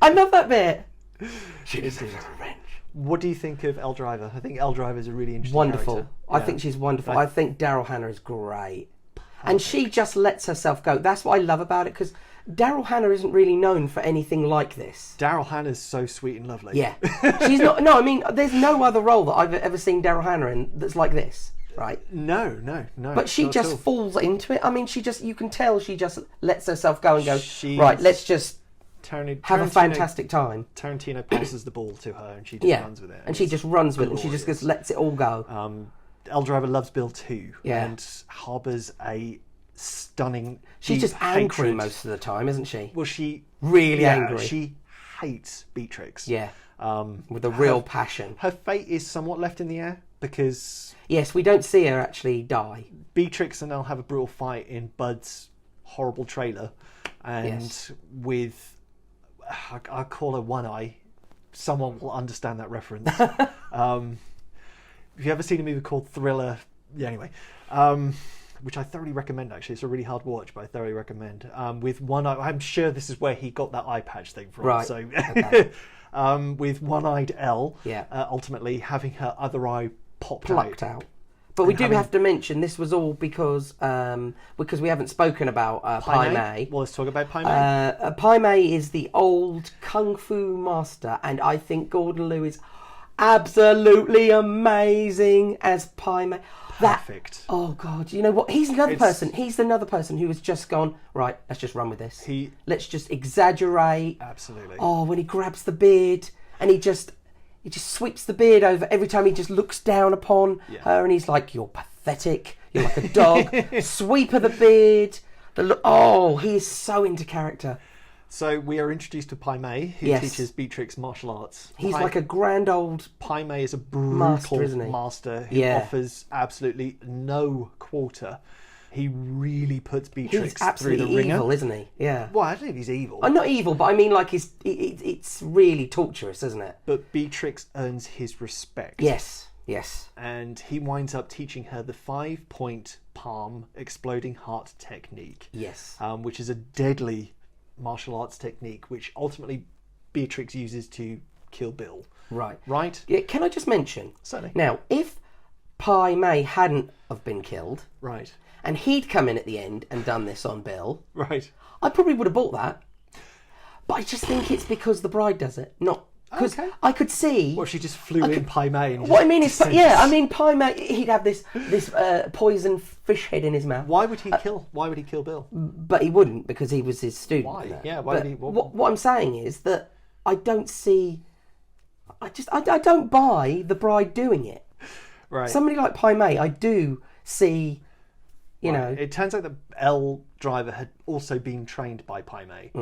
I love that bit. She deserves her revenge. What do you think of Elle Driver? I think Elle Driver is a really interesting Wonderful. character. I Yeah. think she's wonderful. I think Daryl Hannah is great. And she just lets herself go. That's what I love about it, because Daryl Hannah isn't really known for anything like this. Daryl Hannah's so sweet and lovely. Yeah. She's not. No, I mean, there's no other role that I've ever seen Daryl Hannah in that's like this, right? No. But she not at just all. falls into it. I mean, you can tell she just lets herself go and go, She's- right, let's just have a Tarantino- fantastic time. Tarantino passes the ball to her and she just runs with it. And she just runs with it, and she just glorious. lets it all go. Elle Driver loves Bill too, Yeah. and harbours a stunning. She's deep just angry hatred. most of the time, isn't she? Well, she Really angry. She hates Beatrix. Yeah. With a real passion. Her fate is somewhat left in the air because Yes, we don't see her actually die. Beatrix and Elle have a brutal fight in Bud's horrible trailer, and Yes. with I call her One Eye. Someone will understand that reference. Have you ever seen a movie called Thriller? Yeah, anyway. Which I thoroughly recommend, actually. It's a really hard watch, but I thoroughly recommend. With One Eye, I'm sure this is where he got that eye patch thing from. Right. So, Okay. with One-Eyed Elle, Yeah. ultimately having her other eye popped Plucked out. out. But we And do having- have to mention this was all because we haven't spoken about Pai Mei. Well, let's talk about Pai Mei. Pai Mei is the old kung fu master, and I think Gordon Liu is absolutely amazing as Pai Mei. Perfect. Oh God! You know what? He's another person. He's another person who has just gone right. Let's just run with this. Let's just exaggerate. Absolutely. Oh, when he grabs the beard and he just sweeps the beard over every time he just looks down upon her, and he's like, "You're pathetic. You're like a dog." Sweep of the beard. He is so into character. So we are introduced to Pai Mei, who teaches Beatrix martial arts. He's like a grand old Pai Mei is a brutal master who offers absolutely no quarter. He really puts Beatrix through the ringer. He's evil, isn't he? Yeah. Well, I don't know if he's evil. I'm not evil, but I mean, like, it's really torturous, isn't it? But Beatrix earns his respect. Yes. And he winds up teaching her the 5-point palm exploding heart technique. Yes. Which is a deadly martial arts technique, which ultimately Beatrix uses to kill Bill. Right? Yeah, can I just mention? Certainly. Now, if Pai Mei hadn't have been killed... Right. And he'd come in at the end and done this on Bill... Right. I probably would have bought that. But I just think it's because the bride does it, not... Because I could see... Well, she just flew in Pai Mei and what I mean is... Yeah, I mean, Pai Mei, he'd have this poison fish head in his mouth. Why would he kill Bill? But he wouldn't, because he was his student. Why? Yeah, why would he... What I'm saying is that I don't see... I don't buy the bride doing it. Right. Somebody like Pai Mei, I do see... You know, it turns out that Elle Driver had also been trained by Pai Mei,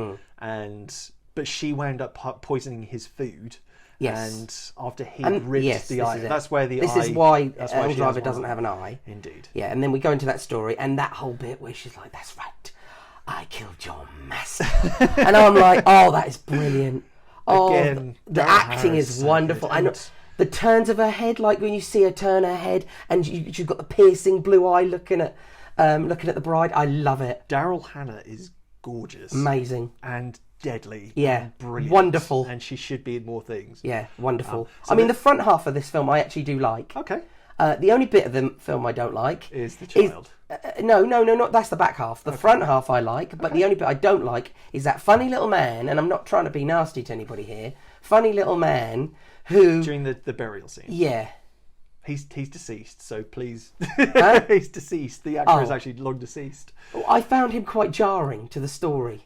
but she wound up poisoning his food. Yes. And after he ripped the eye, that's where the eye. This is why Elle Driver doesn't have an eye. Indeed. Yeah, and then we go into that story and that whole bit where she's like, "That's right, I killed your master," and I'm like, "Oh, that is brilliant." Again, the acting is wonderful. I know. The turns of her head, like when you see her turn her head, and she's got the piercing blue eye looking at the bride. I love it. Daryl Hannah is gorgeous, amazing, and deadly. Yeah, and brilliant, wonderful, and she should be in more things. Yeah, wonderful. I mean, the front half of this film I actually do like. Okay. The only bit of the film I don't like is the child. No, not that's the back half. The front half I like, but the only bit I don't like is that funny little man. And I'm not trying to be nasty to anybody here. Funny little man who during the burial scene. Yeah. He's deceased, so please. Huh? He's deceased. The actor is actually long deceased. I found him quite jarring to the story.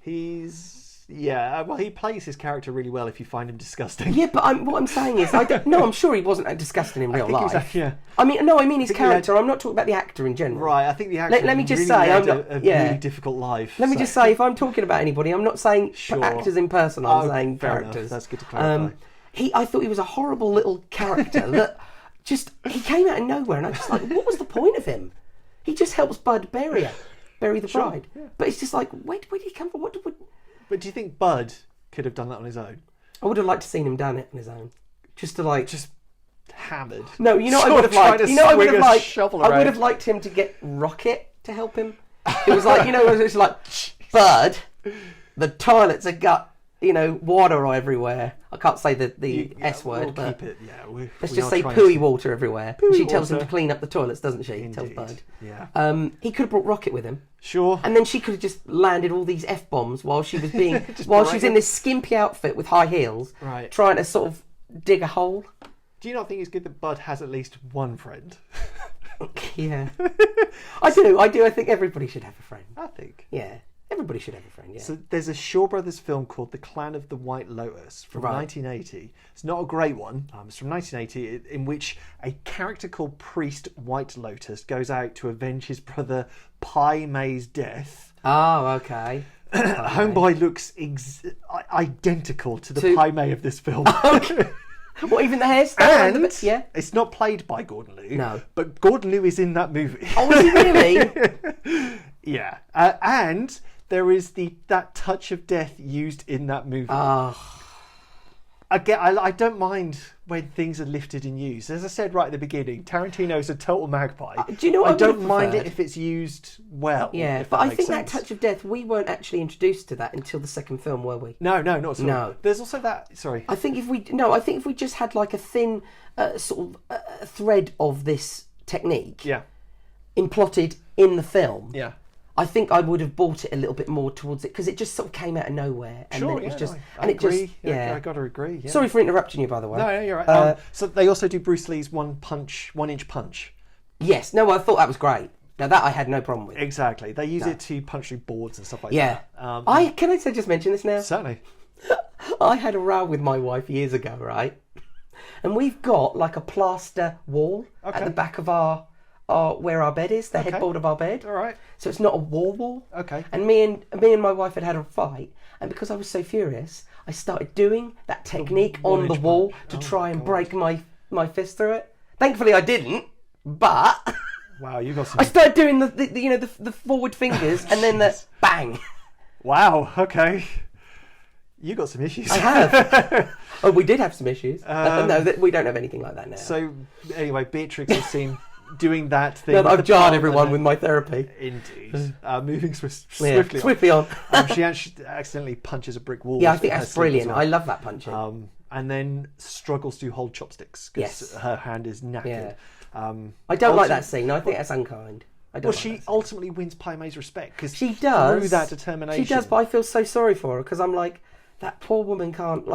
Well, he plays his character really well if you find him disgusting. Yeah, but what I'm saying is, I'm sure he wasn't disgusting in real life. Yeah. I mean his character. I'm not talking about the actor in general. Right, I think the actor. Let me just really say, had a really difficult life. Let me just say, if I'm talking about anybody, I'm not saying actors in person. I'm saying characters. Enough. That's good to clarify. I thought he was a horrible little character that he came out of nowhere, and I was like, what was the point of him? He just helps Bud bury the bride. Yeah. But it's just like, where did he come from? But do you think Bud could have done that on his own? I would have liked to seen him done it on his own, just hammered. No, you know what I would have liked. I would have liked him to get Rocket to help him. It was like, it's like, Bud, the toilets have got water everywhere. I can't say the S word, but keep it. Yeah, let's just say pooey water everywhere. She tells him to clean up the toilets, doesn't she? Indeed. Tells Bud. Yeah. He could have brought Rocket with him. Sure. And then she could have just landed all these F-bombs while she was being she's in this skimpy outfit with high heels, right, trying to sort of dig a hole. Do you not think it's good that Bud has at least one friend? Yeah. I do. I think everybody should have a friend. I think. Yeah. Everybody should have a friend, yeah. So there's a Shaw Brothers film called The Clan of the White Lotus from 1980. It's not a great one. It's from 1980, in which a character called Priest White Lotus goes out to avenge his brother Pai Mei's death. Oh, okay. Homeboy looks identical to the Pai Mei of this film. Okay. What, even the hairstyle? And it's not played by Gordon Liu. No. But Gordon Liu is in that movie. Oh, is he really? Yeah. And there is that touch of death used in that movie. Again, I don't mind when things are lifted and used. As I said right at the beginning, Tarantino's a total magpie. Do you know what I don't mind it if it's used well. Yeah, but I think that touch of death, we weren't actually introduced to that until the second film, were we? No, not at all. No. There's also that. Sorry. I think if we just had like a thin sort of thread of this technique, yeah, implotted in the film, yeah, I think I would have bought it a little bit more towards it because it just sort of came out of nowhere, and then it was just, I agree. I got to agree. Yeah. Sorry for interrupting you, by the way. No, you're right. So they also do Bruce Lee's 1 inch punch. Yes, no, I thought that was great. Now that I had no problem with. Exactly, they use it to punch through boards and stuff like that. Yeah. Can I just mention this now? Certainly. I had a row with my wife years ago, right? And we've got like a plaster wall at the back of our where our bed is, the headboard of our bed. All right. So it's not a wall. Okay. And me and my wife had a fight, and because I was so furious, I started doing that technique on the wall to try and break my fist through it. Thankfully, I didn't, but. Wow, you got some. I started doing the forward fingers and then the bang. Wow. Okay. You got some issues. I have. Oh, we did have some issues. No, we don't have anything like that now. So anyway, Beatrix is seen doing that thing. No, I've jarred everyone with my therapy. Indeed. Moving swiftly on. She actually accidentally punches a brick wall. Yeah, I think that's brilliant. Well. I love that punching. And then struggles to hold chopsticks because her hand is knackered. Yeah. I don't like that scene. I think that's unkind. She ultimately wins Pai Mei's respect because she does through that determination. She does, but I feel so sorry for her because I'm like, that poor woman can't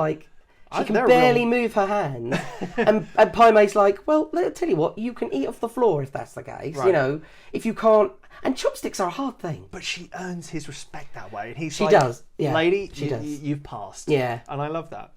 she can barely move her hands, and Pai Mei's like, well, I'll tell you what, you can eat off the floor if that's the case. Right. You know, if you can't, and chopsticks are a hard thing. But she earns his respect that way, and he's she does, yeah, lady, she does. You've passed, yeah, and I love that.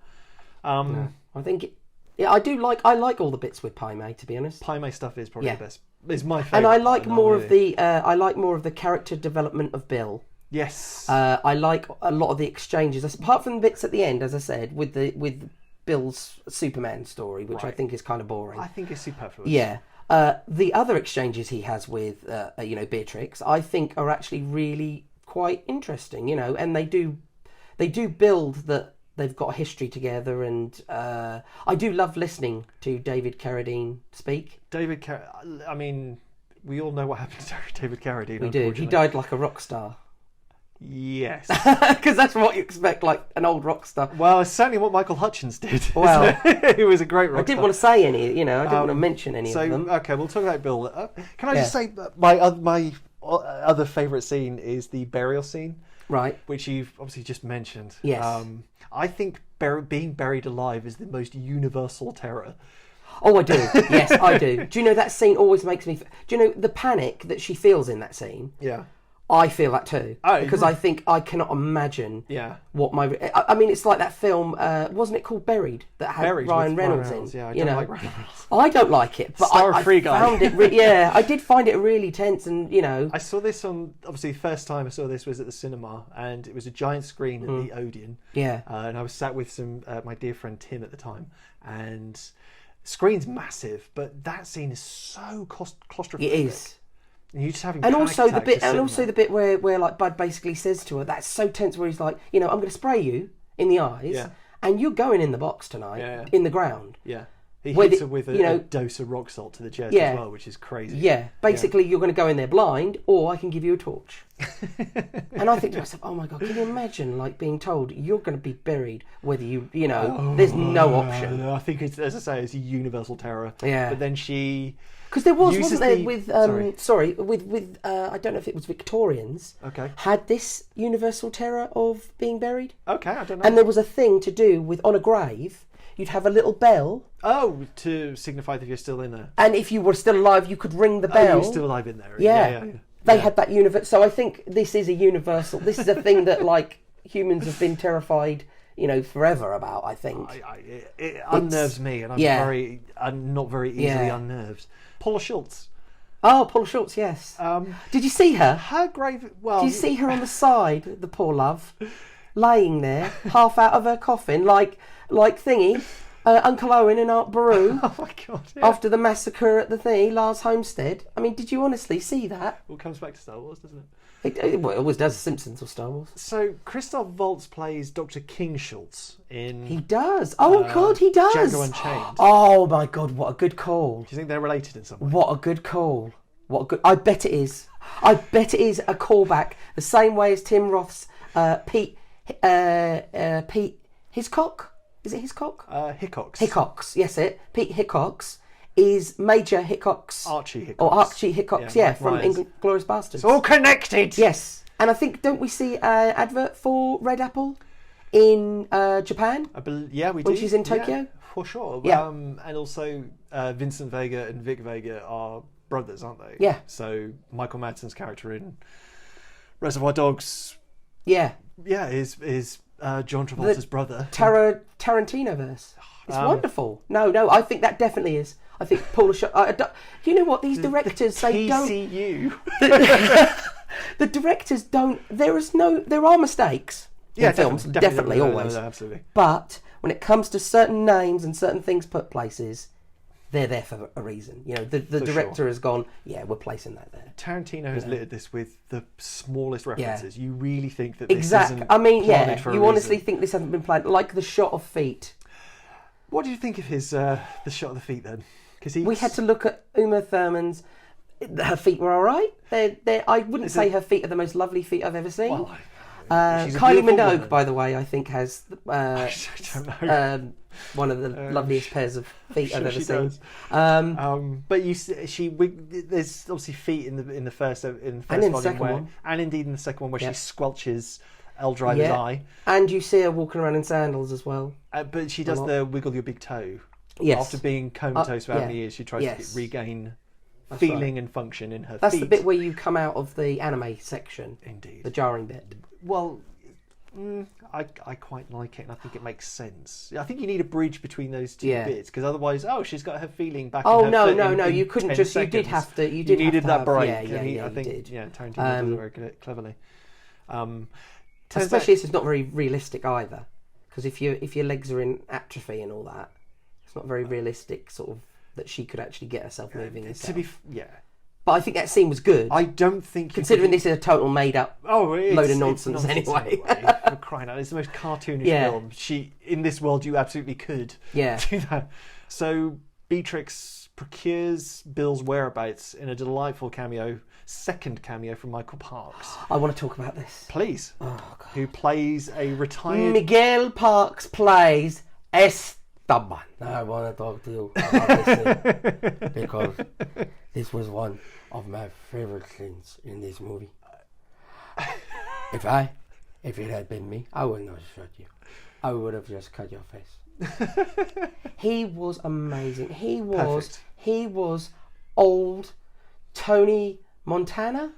I think. I like all the bits with Pai Mei, to be honest. Pai Mei stuff is probably the best. It's my favourite. And I like more of the character development of Bill. Yes. I like a lot of the exchanges, apart from the bits at the end, as I said, with Bill's Superman story, which I think is kind of boring. I think it's superfluous. Yeah. The other exchanges he has with Beatrix, I think are actually really quite interesting. You know, and they do build that. They've got a history together, and I do love listening to David Carradine speak. I mean, we all know what happened to David Carradine. We do. He died like a rock star. Yes. Because that's what you expect, like an old rock star. Well, it's certainly what Michael Hutchins did. Well, he was a great rock star. I didn't want to say any, I didn't want to mention any of them. Okay, we'll talk about Bill. Can I just say my other favourite scene is the burial scene. Right. Which you've obviously just mentioned. Yes. I think being buried alive is the most universal terror. Oh, I do. Yes, I do. Do you know that scene always makes me... Do you know the panic that she feels in that scene? Yeah. I feel that too. Because I think I cannot imagine what my... I mean, it's like that film, wasn't it called Buried? That had Ryan Reynolds in. Yeah, I don't like Ryan Reynolds. I don't like it, but I found it... I did find it really tense and, I saw this on... Obviously, the first time I saw this was at the cinema, and it was a giant screen at the Odeon. Yeah. And I was sat with my dear friend Tim at the time, and the screen's massive, but that scene is so claustrophobic. It is. And you just having also the bit where like Bud basically says to her, that's so tense, where he's like, I'm going to spray you in the eyes, and you're going in the box tonight, in the ground. Yeah. He hits her with a dose of rock salt to the chest as well, which is crazy. Yeah, basically you're going to go in there blind, or I can give you a torch. And I think to myself, oh my God, can you imagine like being told you're going to be buried, whether there's no option. I think it's, as I say, it's a universal terror. Yeah. But then she... Because there wasn't there with I don't know if it was Victorians. Okay. Had this universal terror of being buried. Okay, I don't know. And there was a thing to do with on a grave, you'd have a little bell. Oh, to signify that you're still in there. And if you were still alive, you could ring the bell. Oh, you're still alive in there. Yeah. They had that universe. So I think this is a universal. This is a thing that like humans have been terrified, forever about. I think it unnerves me, and I'm not very easily unnerved. Paula Schultz. Oh, Paula Schultz, yes. Did you see her? Her grave. Well, did you see her on the side, the poor love, laying there, half out of her coffin, like thingy, Uncle Owen and Aunt Beru. Oh my God! Yeah. After the massacre at the thingy, Lars Homestead. I mean, did you honestly see that? Well, it comes back to Star Wars, doesn't it? It always does. Simpsons or Star Wars. So Christoph Waltz plays Dr. King Schultz in. He does. Oh God, he does. Django Unchained. Oh my God, what a good call. Do you think they're related in some way? What a good call. What a good. I bet it is. I bet it is a callback the same way as Tim Roth's Pete Hiscock. Is it Hiscock? Hickox. Hickox. Yes, Pete Hickox is Major Hickox. Archie Hickox. Or Archie Hickox, Yeah, from Myers. Inglourious Basterds. It's all connected. Yes. And I think, don't we see an advert for Red Apple in Japan? Yeah, we do. When she's in Tokyo? Yeah, for sure. Yeah. And also Vincent Vega and Vic Vega are brothers, aren't they? Yeah. So Michael Madsen's character in Reservoir Dogs, Yeah. is John Travolta's brother. Tarantino verse. It's wonderful. No, I think that definitely is. I think Paula. You know what? These directors say don't. TCU. The directors don't. There are mistakes in films, definitely always. No, absolutely. But when it comes to certain names and certain things put places, they're there for a reason. You know, the director has gone, yeah, we're placing that there. Tarantino has littered this with the smallest references. You really think that this Exactly. isn't I mean, planted for a you honestly reason. think this hasn't been planned, like the shot of feet. What do you think of his the shot of the feet then? Because We had to look at Uma Thurman's. Her feet were all right. I wouldn't say her feet are the most lovely feet I've ever seen. Well, she's a Kylie beautiful Minogue, woman. by the way, I think has I don't know. one of the loveliest pairs of feet sure I've ever she seen. does. But there's obviously feet in the first volume second where, one. and indeed in the second one where Yeah. she squelches El Driver's eye. And you see her walking around in sandals as well. But she does the wiggle your big toe. Yes. After being comatose for how yeah. many years, she tries Yes. to regain That's feeling and function in her That's feet. the bit where you come out of the anime section. Indeed. The jarring bit. Well, I quite like it, and I think it makes sense. I think you need a bridge between those two Yeah. bits, because otherwise, she's got her feeling back. Oh in her no, foot no, in, no! in You couldn't 10 just. seconds. You did have to. You needed have to that have, break. Yeah, and yeah, I you think, did. yeah, Tarantino does it very cleverly. Especially, it's not very realistic either, because if your legs are in atrophy and all that, it's not very realistic. Sort of that she could actually get herself moving. Herself. But I think that scene was good. I don't think considering this is a total made up load of nonsense anyway. For crying out, it's the most cartoonish film. In this world, you absolutely could do that. So Beatrix procures Bill's whereabouts in a delightful second cameo from Michael Parks. I want to talk about this. Please. Oh, God. Who plays a retired... Miguel Parks plays Esteban. I want to talk to you obviously, because this was one of my favorite scenes in this movie. If it had been me, I would not have shot you. I would have just cut your face. He was amazing. He was old Tony Montana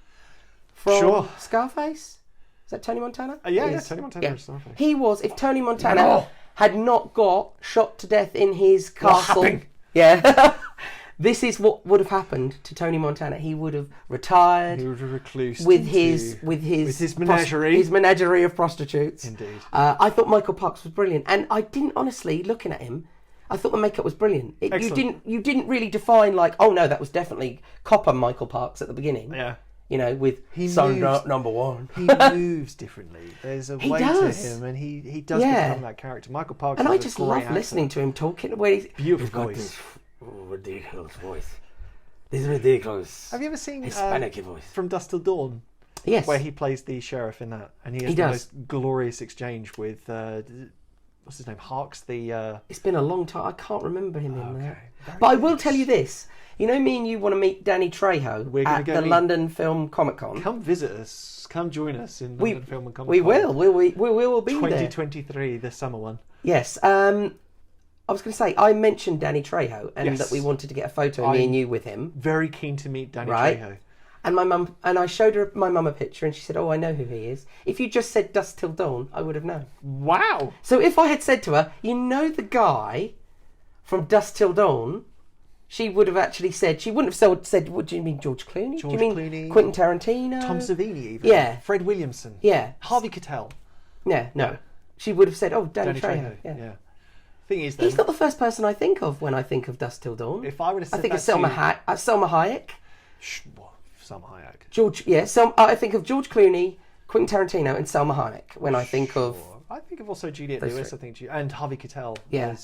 from Scarface. Is that Tony Montana? Yeah, Tony Montana from Scarface. He was, if Tony Montana had not got shot to death in his castle. Yeah. This is what would have happened to Tony Montana. He would have retired. He would have reclused with his menagerie. His menagerie of prostitutes. Indeed. I thought Michael Parks was brilliant, and I didn't honestly, looking at him, I thought the makeup was brilliant. You didn't really define like, oh no, that was definitely copper Michael Parks at the beginning. Yeah. You know, with number one. He moves differently. There's a way to him, and he does become that character. Michael Parks. And I just love listening to him talking. Where he's beautiful voice. This ridiculous voice. This ridiculous. Have you ever seen Hispanic voice From Dusk Till Dawn? Yes. Where he plays the sheriff in that, and he has the most glorious exchange with what's his name? Harks. It's been a long time. I can't remember him in there. But I will tell you this. You know, me and you want to meet Danny Trejo at the London Film Comic Con. Come visit us. Come join us in London Film and Comic Con. We will. We will be 2023, the summer one. Yes. I was going to say, I mentioned Danny Trejo and that we wanted to get a photo of me and you with him. Very keen to meet Danny Trejo. And I showed my mum a picture and she said, oh, I know who he is. If you just said Dusk Till Dawn, I would have known. Wow. So if I had said to her, you know the guy from Dusk Till Dawn, she would have actually said, she wouldn't have said, what do you mean, George Clooney? George do you mean Clooney, Quentin Tarantino? Tom Savini even. Yeah. Fred Williamson. Yeah. Harvey Keitel. Yeah, no. She would have said, oh, Danny Trejo. Yeah. Thing is, he's not the first person I think of when I think of Dusk Till Dawn. If I would have said I think that of Selma Hayek. Selma Hayek. I think of George Clooney, Quentin Tarantino, and Selma Hayek when I think of. I think of also Juliette Lewis. Three. I think and Harvey Keitel. Yeah.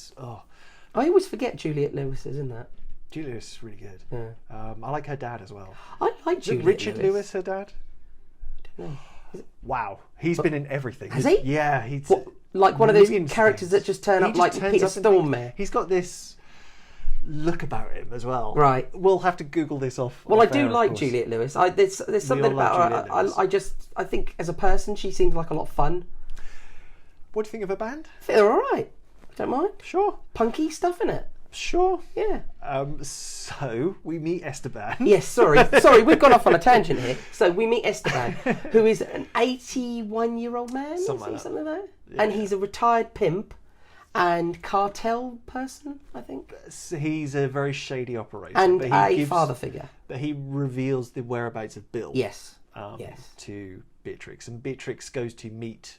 I always forget Juliette Lewis, isn't that? Juliette Lewis is really good. Yeah. I like her dad as well. I like Juliette Richard Lewis, her dad. I don't know. Wow, he's been in everything. Has he? Yeah, like one of those characters that just turn up like Peter Stormare. He's got this look about him as well. Right. We'll have to Google this off. Well, I off do air, of like course. Juliette Lewis. There's something all love about her. Juliette Lewis. I think as a person, she seems like a lot of fun. What do you think of her band? I think they're all right. Don't mind. Sure. Punky stuff in it. Sure. Yeah. So we meet Esteban. Yes. Sorry, we've gone off on a tangent here. So we meet Esteban, who is an 81-year-old man, Something like that. something like that, and he's a retired pimp and cartel person, I think, He's a very shady operator. and but a father figure. But he reveals the whereabouts of Bill. Yes. To Beatrix, and Beatrix goes to meet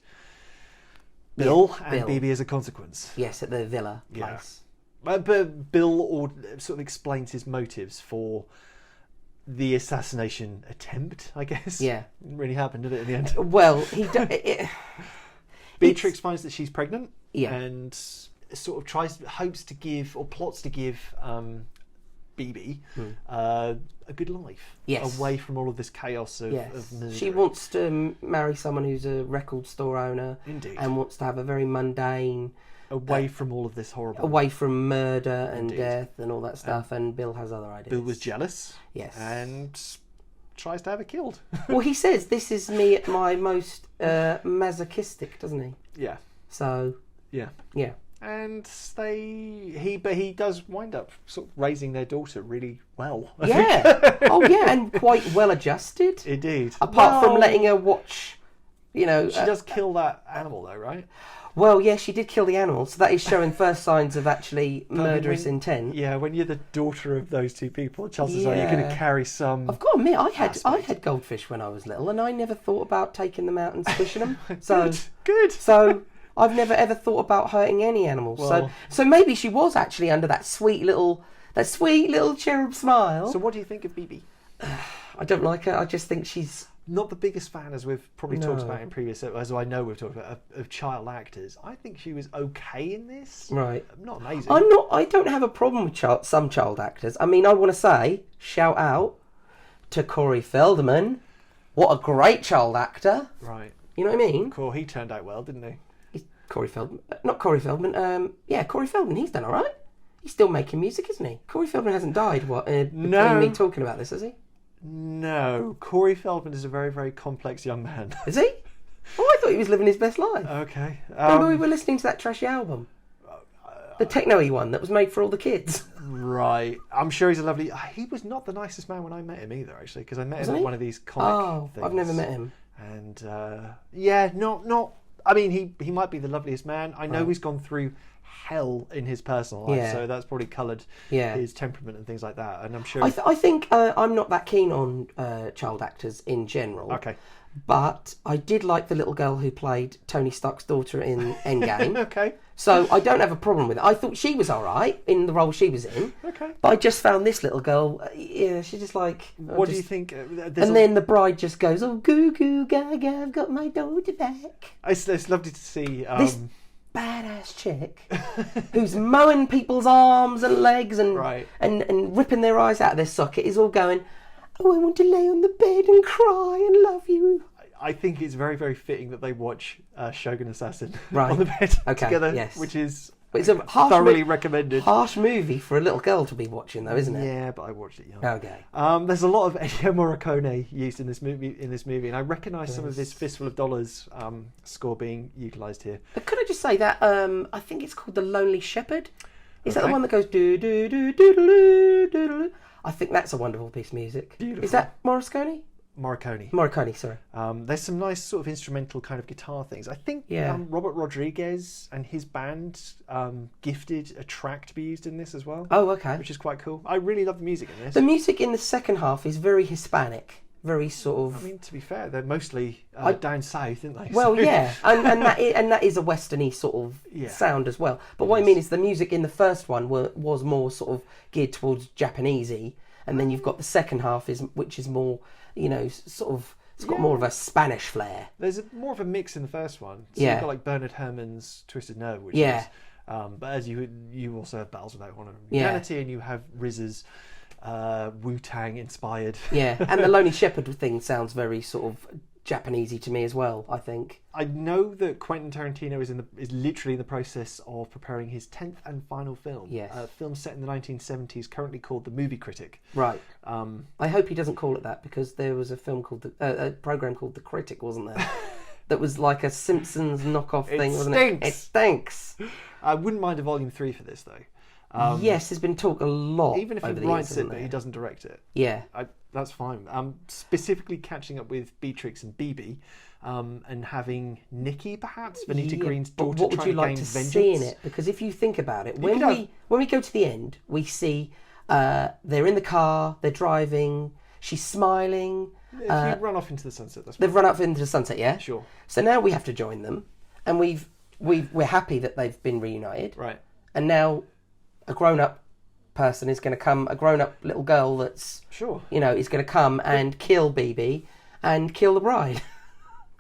Bill and Bill. Bibi as a consequence. Yes, at the villa Yeah. place. But Bill sort of explains his motives for the assassination attempt, I guess. Yeah. Didn't really happen, did it, in the end? Well, Beatrix finds that she's pregnant. Yeah. And sort of plots to give Bibi a good life. Yes. Away from all of this chaos of Yes, murder. she wants to marry someone who's a record store owner, Indeed. and wants to have a very mundane, Away from all of this horrible... away from murder and Indeed. death and all that stuff. And Bill has other ideas. Bill was jealous. Yes. And tries to have her killed. Well, he says this is me at my most masochistic, doesn't he? Yeah. So Yeah. yeah, And he does wind up sort of raising their daughter really well. I yeah, oh yeah, and quite well adjusted. think. Indeed. Apart from letting her watch, she does kill that animal though, right? Well, yeah, she did kill the animal, so that is showing first signs of actually murderous intent. Yeah, when you're the daughter of those two people, chances are you're going to Yeah. carry some. I've got to admit, I aspect. had goldfish when I was little, and I never thought about taking them out and squishing them. So Good. So I've never ever thought about hurting any animals. Well- So maybe she was actually under that sweet little cherub smile. So what do you think of Bibi? I don't like her. I just think she's Not the biggest fan, as we've probably talked No. about in previous, as I know we've talked about, of child actors. I think she was okay in this. right. Not amazing. I don't have a problem with some child actors. I mean, I want to say shout out to Corey Feldman. What a great child actor. Right. You know what I mean? Cool. He turned out well, didn't he? Corey Feldman. Not Corey Feldman. Yeah, Corey Feldman. He's done all right. He's still making music, isn't he? Corey Feldman hasn't died. Between No. me talking about this, has he? No. Corey Feldman is a very, very complex young man. Is he? Oh, I thought he was living his best life. Okay. Remember we were listening to that trashy album? The techno-y one that was made for all the kids. Right. I'm sure he's a lovely... He was not the nicest man when I met him either, actually, because I met him Wasn't at he? one of these comic things. I've never met him. And, yeah, not... I mean, he might be the loveliest man. I know he's gone through hell in his personal life, Yeah. so that's probably coloured Yeah. his temperament and things like that. And I'm sure... I think I'm not that keen on child actors in general. Okay. But I did like the little girl who played Tony Stark's daughter in Endgame. Okay. So I don't have a problem with it. I thought she was all right in the role she was in. Okay. But I just found this little girl, yeah, she's just like... What do you think? And then the bride just goes, oh, goo goo gaga, I've got my daughter back. It's lovely to see... This badass chick who's mowing people's arms and legs and, Right. and ripping their eyes out of their socket is all going, oh, I want to lay on the bed and cry and love you. I think it's very, very fitting that they watch Shogun Assassin Right. on the bed Okay, together, yes. which is But it's a harsh thoroughly recommended. harsh movie for a little girl to be watching, though, isn't it? Yeah, but I watched it young. Okay. There's a lot of Ennio Morricone used in this movie, and I recognise some of this Fistful of Dollars score being utilised here. But could I just say that I think it's called The Lonely Shepherd? Is that the Okay. one that goes do do do do do do do? I think that's a wonderful piece of music. Beautiful. Is that Morricone? Morricone, sorry. There's some nice sort of instrumental kind of guitar things. I think Yeah. Robert Rodriguez and his band gifted a track to be used in this as well, Oh, okay. which is quite cool. I really love the music in this. The music in the second half is very Hispanic, very sort of. I mean, to be fair, they're mostly down south, aren't they? Well, So- yeah, and that is a westerny sort of Yeah. sound as well. But what I mean is the music in the first one was more sort of geared towards Japanesey, and then you've got the second half which is more, sort of. It's got more of a Spanish flair. There's more of a mix in the first one. So Yeah. you've got like Bernard Herrmann's Twisted Nerve, which Yeah. is... but as you also have Battles Without Honor and Yeah. Humanity, and you have RZA's Wu-Tang inspired. Yeah, and the Lonely Shepherd thing sounds very sort of Japanesey to me as well, I think. I know that Quentin Tarantino is literally in the process of preparing his 10th and final film. Yes. A film set in the 1970s, currently called The Movie Critic. Right. I hope he doesn't call it that, because there was a film called a program called The Critic, wasn't there? That was like a Simpsons knockoff thing, wasn't it? It stinks. I wouldn't mind a volume 3 for this, though. Yes, there's been talk a lot. Even if he over the writes years, it, but he doesn't direct it. Yeah. That's fine. Specifically catching up with Beatrix and BB, and having Nikki, perhaps, Vanita Green's daughter, what would trying you to like gain to vengeance. see in it? Because if you think about it, when we go to the end, we see they're in the car, they're driving, she's smiling. If you run off into the sunset, that's fine. They've run off into the sunset, yeah? Sure. So now we have to join them, and we're happy that they've been reunited. Right. And now a grown-up person is going to come, a grown-up little girl that's, Sure. is going to come and kill BB and kill the bride.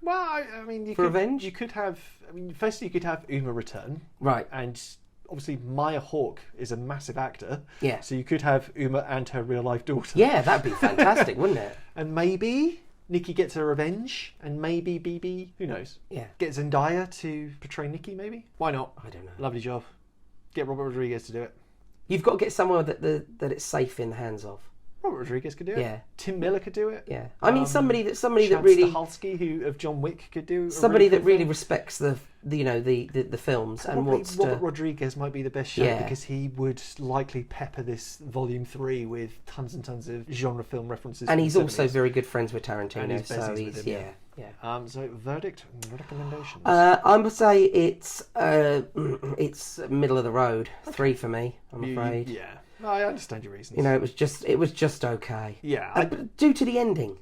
Well, I mean, For revenge? You could have. I mean, firstly, you could have Uma return, Right. and obviously Maya Hawke is a massive actor. Yeah. So you could have Uma and her real life daughter. Yeah, that'd be fantastic, wouldn't it? And maybe Nikki gets her revenge, and maybe BB, who knows? Yeah. Get Zendaya to portray Nikki, maybe? Why not? I don't know. Lovely job. Get Robert Rodriguez to do it. You've got to get somewhere that it's safe in the hands of. Robert Rodriguez could do it. Yeah. Tim Miller could do it. Yeah. I mean, somebody that Chad really, Stahelski, who of John Wick, could do somebody that cool really film. respects the films and Probably wants Robert to. Rodriguez might be the best show, Yeah. because he would likely pepper this volume 3 with tons and tons of genre film references. And from he's the also 70s. very good friends with And Tarantino, he's so besties he's with him, yeah. So verdict and recommendations. I would say it's middle of the road. 3 for me, I'm afraid. Yeah, no, I understand your reasons. It was just okay. Yeah, But due to the ending,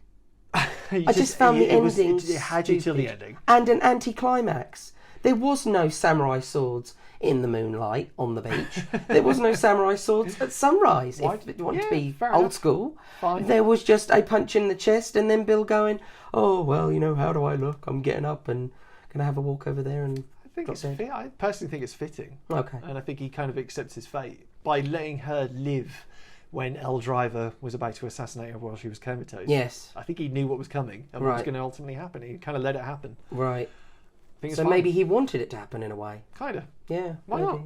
I I just found the ending It had you till the stupid. ending. And an anti-climax. There was no samurai swords in the moonlight on the beach. There was no samurai swords at sunrise. Why- If you want to yeah, be fair old enough. school, Fine. there was just a punch in the chest, and then Bill going, "Oh well, how do I look? I'm getting up and gonna have a walk over there." And I think it's Okay. I personally think it's fitting. okay, And I think he kind of accepts his fate by letting her live when Elle Driver was about to assassinate her while she was comatose. yes, I think he knew what was coming and what was Right. going to ultimately happen. He kind of let it happen. right. I think it's So fine. maybe he wanted it to happen in a way. Kind of. Yeah, Why maybe, not?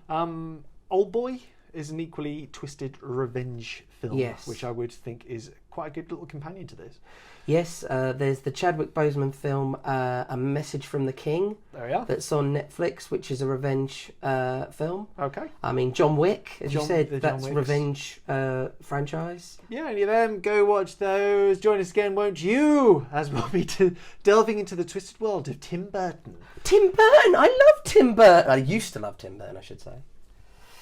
maybe. Old Boy is an equally twisted revenge film, Yes. which I would think is quite a good little companion to this. Yes, there's the Chadwick Boseman film, A Message from the King, There we are. that's on Netflix, which is a revenge film. Okay. I mean, John Wick, as you The said, John that's Wicks. revenge franchise. Yeah, any of them, go watch those. Join us again, won't you? As we'll be delving into the twisted world of Tim Burton. Tim Burton, I love Tim Burton. I used to love Tim Burton, I should say.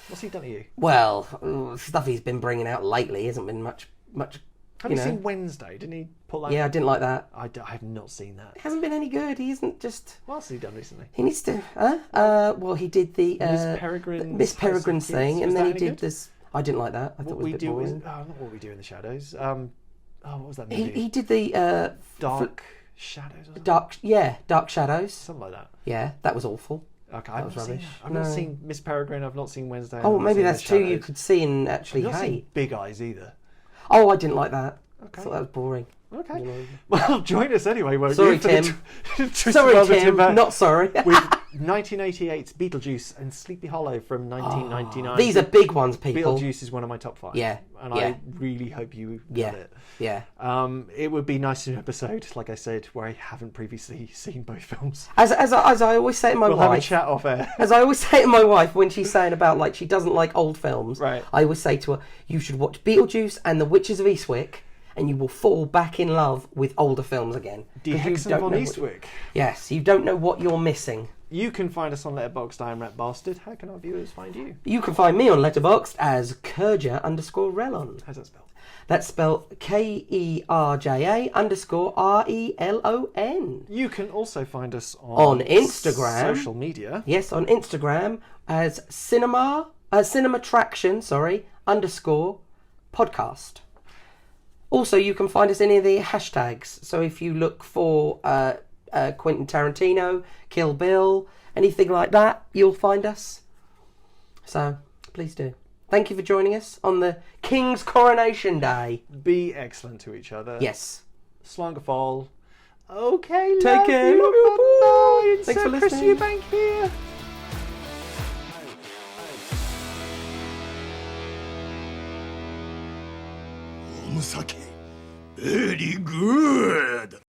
What's he done to you? Well, stuff he's been bringing out lately hasn't been much. Have you seen Wednesday? Didn't he pull that? Yeah, I didn't like that. I have not seen that. It hasn't been any good. He isn't just. What else has he done recently? He needs to. Well, he did the Miss Peregrine's thing, and then he did this. I didn't like that. I thought it was a bit boring. not What We Do in the Shadows. What was that movie? He did the Dark Shadows or something? Dark Shadows. Something like that. Yeah, that was awful. Okay, That was rubbish. I've not No. seen Miss Peregrine. I've not seen Wednesday. Oh, I've not maybe seen that's The two you Shadows. could see and actually I've not hate. seen Big Eyes either. Oh, I didn't like that. Okay. I thought that was boring. Okay. You know. Well, join us anyway, won't Sorry, you? for Tim. the Twisted Sorry, World of Tim. Burton Not sorry. with 1988's Beetlejuice and Sleepy Hollow from 1999. These are big ones, people. Beetlejuice is one of my top 5. Yeah, And yeah. I really hope you Yeah. get it. Yeah. It would be nice to do an episode, like I said, where I haven't previously seen both films. As I always say to my We'll have a wife, chat off air. as I always say to my wife when she's saying about like she doesn't like old films, Right. I always say to her, you should watch Beetlejuice and The Witches of Eastwick, and you will fall back in love with older films again. Die 'Cause you Hexen don't von know what- Eastwick. Yes, you don't know what you're missing. You can find us on Letterboxd, I am Rat Bastard. How can our viewers find you? You can find me on Letterboxd as Kerja_Relon. How's that spelled? That's spelled KERJA_RELON. You can also find us on Instagram. social media. Yes, on Instagram as Cinemattraction, _podcast. Also, you can find us in any of the hashtags. So if you look for Quentin Tarantino, Kill Bill, anything like that, you'll find us. So please do. Thank you for joining us on the King's Coronation Day. Be excellent to each other. Yes. Slangafol. Okay, Take care. love you. Bye. Thanks for Chris listening. Eubank here. Very good.